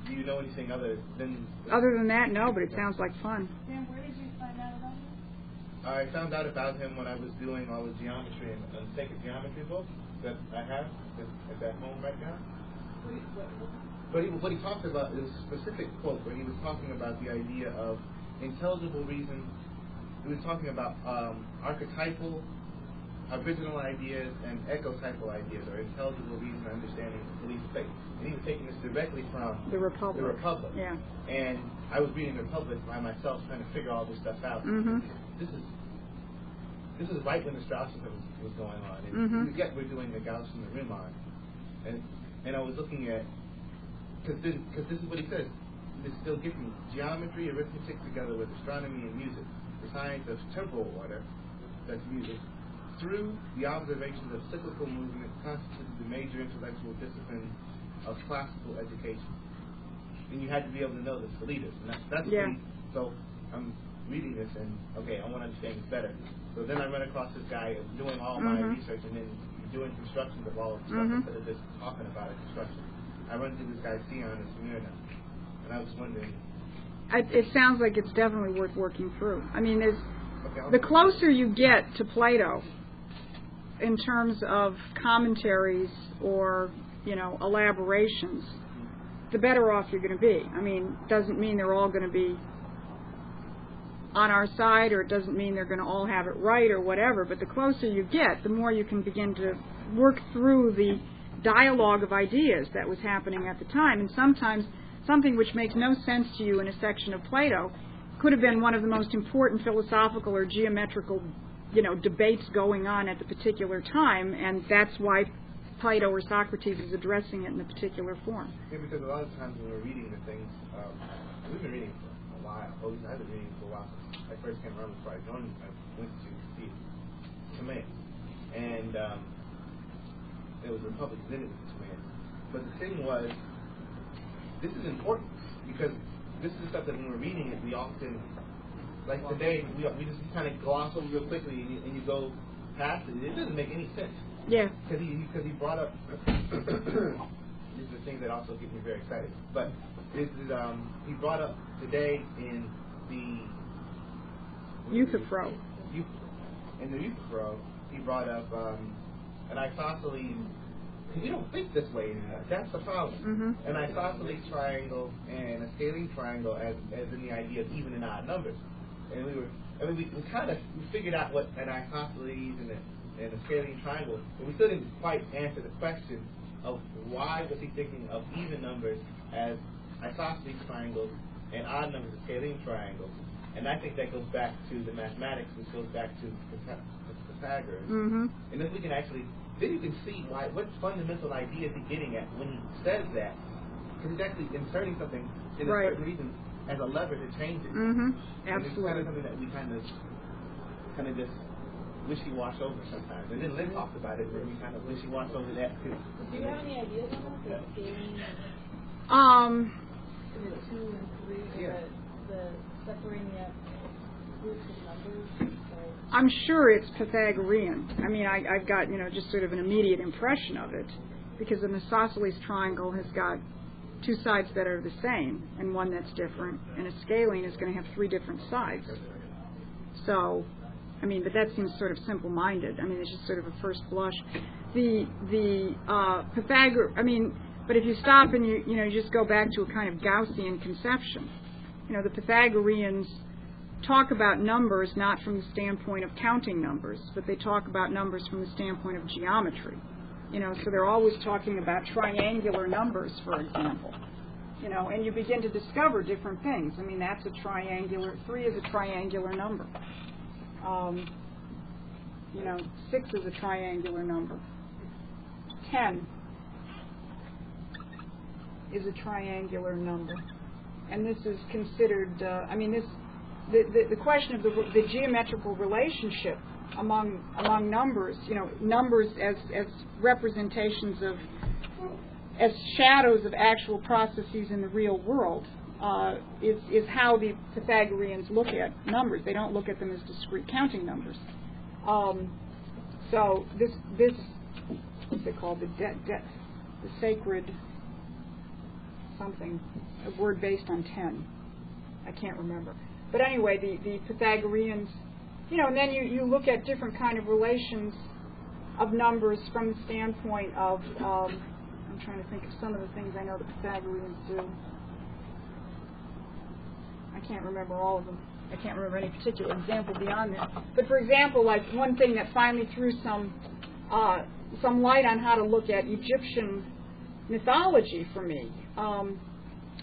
do you know anything other than? Other than that, no. But it sounds like fun. Dan, where did you find out about him? I found out about him when I was doing all the geometry and sacred geometry books that I have at that home right now. But what he talked about is a specific quote where he was talking about the idea of intelligible reason. He was talking about archetypal, original ideas, and echotypal ideas, or intelligible reason, understanding, belief, faith. And he was taking this directly from The Republic. The Republic. Yeah. And I was reading the Republic by myself, trying to figure all this stuff out. Mm-hmm. This is right when the Straussians was going on, and yet we're doing the Gauss and the Riemann, and I was looking at, because this is what he says. This still gives me geometry, arithmetic together with astronomy and music, the science of temporal order, that's music, through the observations of cyclical movement, constituted the major intellectual discipline of classical education. And you had to be able to know this to lead us, and that's Yeah. so I'm reading this, and okay, I want to understand this better. So then I run across this guy doing all my research and then doing constructions of all of the stuff instead of just talking about a construction. I run into this guy Sion in Smyrna, and I was wondering. It sounds like it's definitely worth working through. I mean, the closer you get to Plato, in terms of commentaries or elaborations, the better off you're going to be. I mean, doesn't mean they're all going to be on our side, or it doesn't mean they're going to all have it right or whatever, but the closer you get, the more you can begin to work through the dialogue of ideas that was happening at the time. And sometimes something which makes no sense to you in a section of Plato could have been one of the most important philosophical or geometrical debates going on at the particular time, and that's why Plato or Socrates is addressing it in a particular form. Yeah, because a lot of times when we're reading the things, we've been reading for a while. Well, I've been reading for a while. I first came around before I joined. I went to see Timaeus, and it was Republic, then it was Timaeus. But the thing was, this is important because this is stuff that when we're reading it, we often, like today, we just kind of gloss over real quickly, and you go past it. It doesn't make any sense. Yeah. Because he brought up these are the things that also get me very excited. But this is he brought up today in the Euthyphro. In the Euthyphro, he brought up an isosceles. We don't think this way anymore. That's the problem. An isosceles triangle and a scaling triangle, as in the idea of even and odd numbers. And we figured out what an isosceles and a scaling triangle, but we still didn't quite answer the question of why was he thinking of even numbers as isosceles triangles and odd numbers as scaling triangles. And I think that goes back to the mathematics, which goes back to Pythagoreans. And then we can then you can see what fundamental idea is he getting at when he says that, because he's actually inserting something in a certain reason as a lever to change it. Absolutely. And it's kind of something that we kind of just wishy-washy over sometimes. And then Lynn talked about it where we kind of wishy-washy over that too. Do you have any ideas on that? The scaling, the 2 and 3, Yeah. the separating out groups of numbers? I'm sure it's Pythagorean. I mean, I've got, just sort of an immediate impression of it, because an isosceles triangle has got 2 sides that are the same and one that's different, and a scalene is going to have 3 different sides. So, I mean, but that seems sort of simple-minded. I mean, it's just sort of a first blush. The but if you stop and you just go back to a kind of Gaussian conception, the Pythagoreans talk about numbers not from the standpoint of counting numbers, but they talk about numbers from the standpoint of geometry. So they're always talking about triangular numbers, for example. And you begin to discover different things. I mean, that's a triangular, 3 is a triangular number. 6 is a triangular number. 10 is a triangular number. And this is considered, the question of the geometrical relationship among numbers, numbers as representations of, as shadows of actual processes in the real world, is how the Pythagoreans look at numbers. They don't look at them as discrete counting numbers. So this what's it called? The sacred something, a word based on 10. I can't remember. But anyway, the Pythagoreans, and then you look at different kind of relations of numbers from the standpoint of, I'm trying to think of some of the things I know the Pythagoreans do. I can't remember all of them. I can't remember any particular example beyond that. But for example, like one thing that finally threw some light on how to look at Egyptian mythology for me.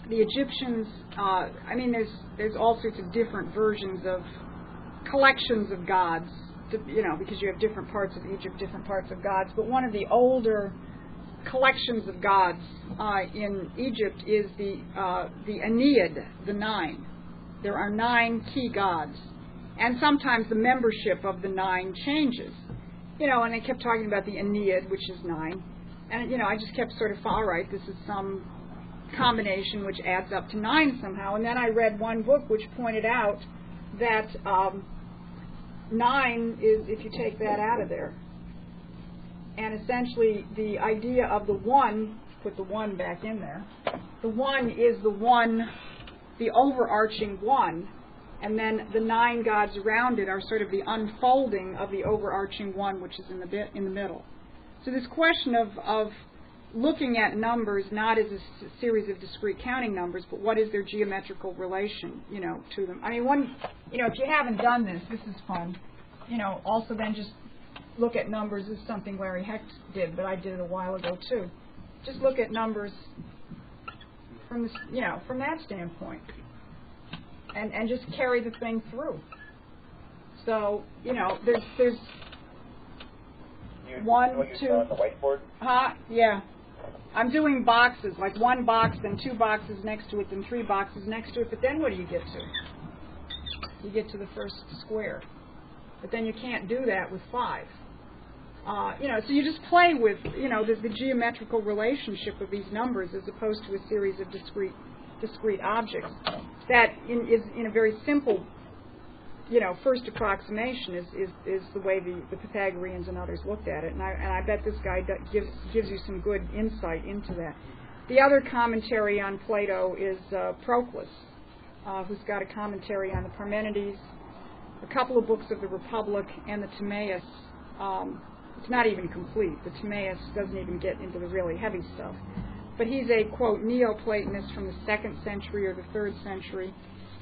The Egyptians, there's all sorts of different versions of collections of gods, because you have different parts of Egypt, different parts of gods. But one of the older collections of gods in Egypt is the Aeneid, the 9. There are 9 key gods, and sometimes the membership of the 9 changes. And they kept talking about the Aeneid, which is 9, and I just kept sort of, all right, this is some combination which adds up to 9 somehow. And then I read one book which pointed out that 9 is, if you take that out of there, and essentially the idea of the 1, put the 1 back in there, the 1 is the one, the overarching 1, and then the 9 gods around it are sort of the unfolding of the overarching 1, which is in the middle. So this question of looking at numbers not as a series of discrete counting numbers, but what is their geometrical relation, to them. I mean, if you haven't done this, this is fun. Also then just look at numbers. This is something Larry Hecht did, but I did it a while ago too. Just look at numbers from this, from that standpoint, and just carry the thing through. So, there's one, two. On the whiteboard? Yeah. I'm doing boxes, like 1 box, then 2 boxes next to it, then 3 boxes next to it. But then what do you get to? You get to the first square. But then you can't do that with 5. So you just play with, the geometrical relationship of these numbers as opposed to a series of discrete objects. That is in a very simple, first approximation is the way the Pythagoreans and others looked at it, and I bet this guy gives you some good insight into that. The other commentary on Plato is Proclus, who's got a commentary on the Parmenides, a couple of books of the Republic, and the Timaeus. It's not even complete. The Timaeus doesn't even get into the really heavy stuff. But he's a, quote, Neoplatonist from the 2nd century or the 3rd century.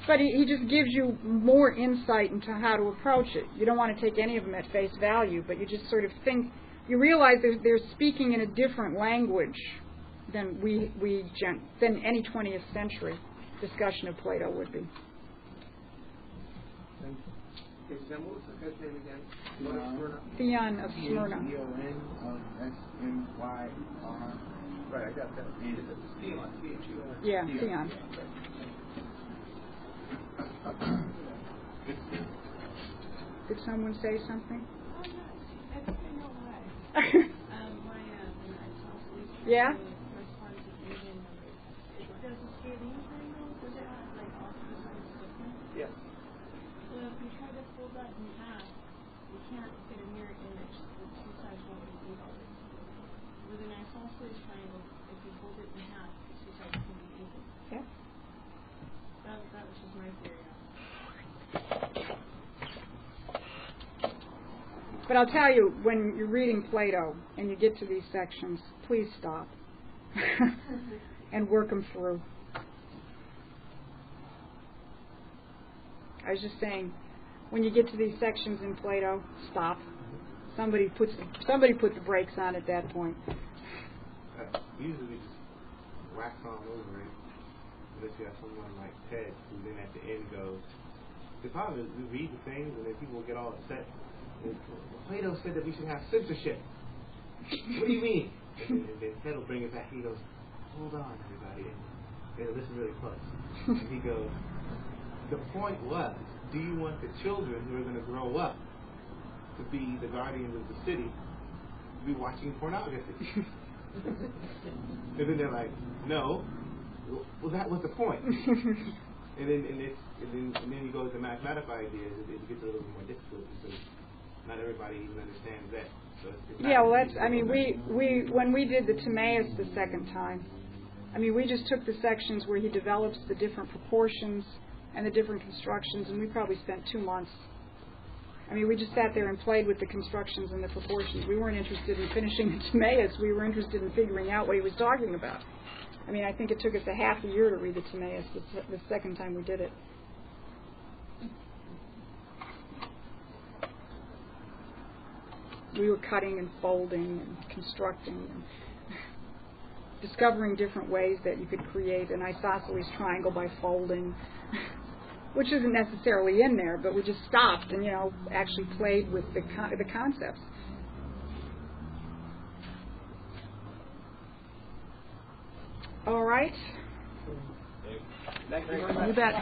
But he just gives you more insight into how to approach it. You don't want to take any of them at face value, but you just sort of think, you realize they're speaking in a different language than than any 20th century discussion of Plato would be. Okay, Sam, what was the guy's name again? Theon of Smyrna. Theon. Right, I got that. Theon. Theon. Yeah, Theon. Did someone say something? Yeah? Corresponds to median numbers. Does the scaling triangle, does it have like all three sides different? Yes. So if you try to fold that in half, you can't get a mirror image. The two sides won't be equal. With an isosceles triangle, if you fold it in half, the two sides can be equal. Yeah. That was just my theory. But I'll tell you, when you're reading Plato and you get to these sections, please stop and work them through. I was just saying, when you get to these sections in Plato, stop. Somebody put the brakes on at that point. Usually we just wax on over it, unless you have someone like Ted, who then at the end goes, the problem is we read the things and then people get all upset. Plato said that we should have censorship. What do you mean? And then Ted will bring it back. He goes, hold on, everybody. And listen really close. And he goes, the point was, do you want the children who are going to grow up to be the guardians of the city to be watching pornography? And then they're like, no. Well, that was the point. and then you go to the mathematical ideas. It gets a little bit more difficult because not everybody even understands that. So it's yeah, well, that's. I mean, we when we did the Timaeus the second time, I mean, we just took the sections where he develops the different proportions and the different constructions, and we probably spent 2 months. I mean, we just sat there and played with the constructions and the proportions. We weren't interested in finishing the Timaeus. We were interested in figuring out what he was talking about. I mean, I think it took us a half a year to read the Timaeus the second time we did it. We were cutting and folding and constructing and discovering different ways that you could create an isosceles triangle by folding, which isn't necessarily in there, but we just stopped and, actually played with the concepts. All right. Thank you very much. You bet.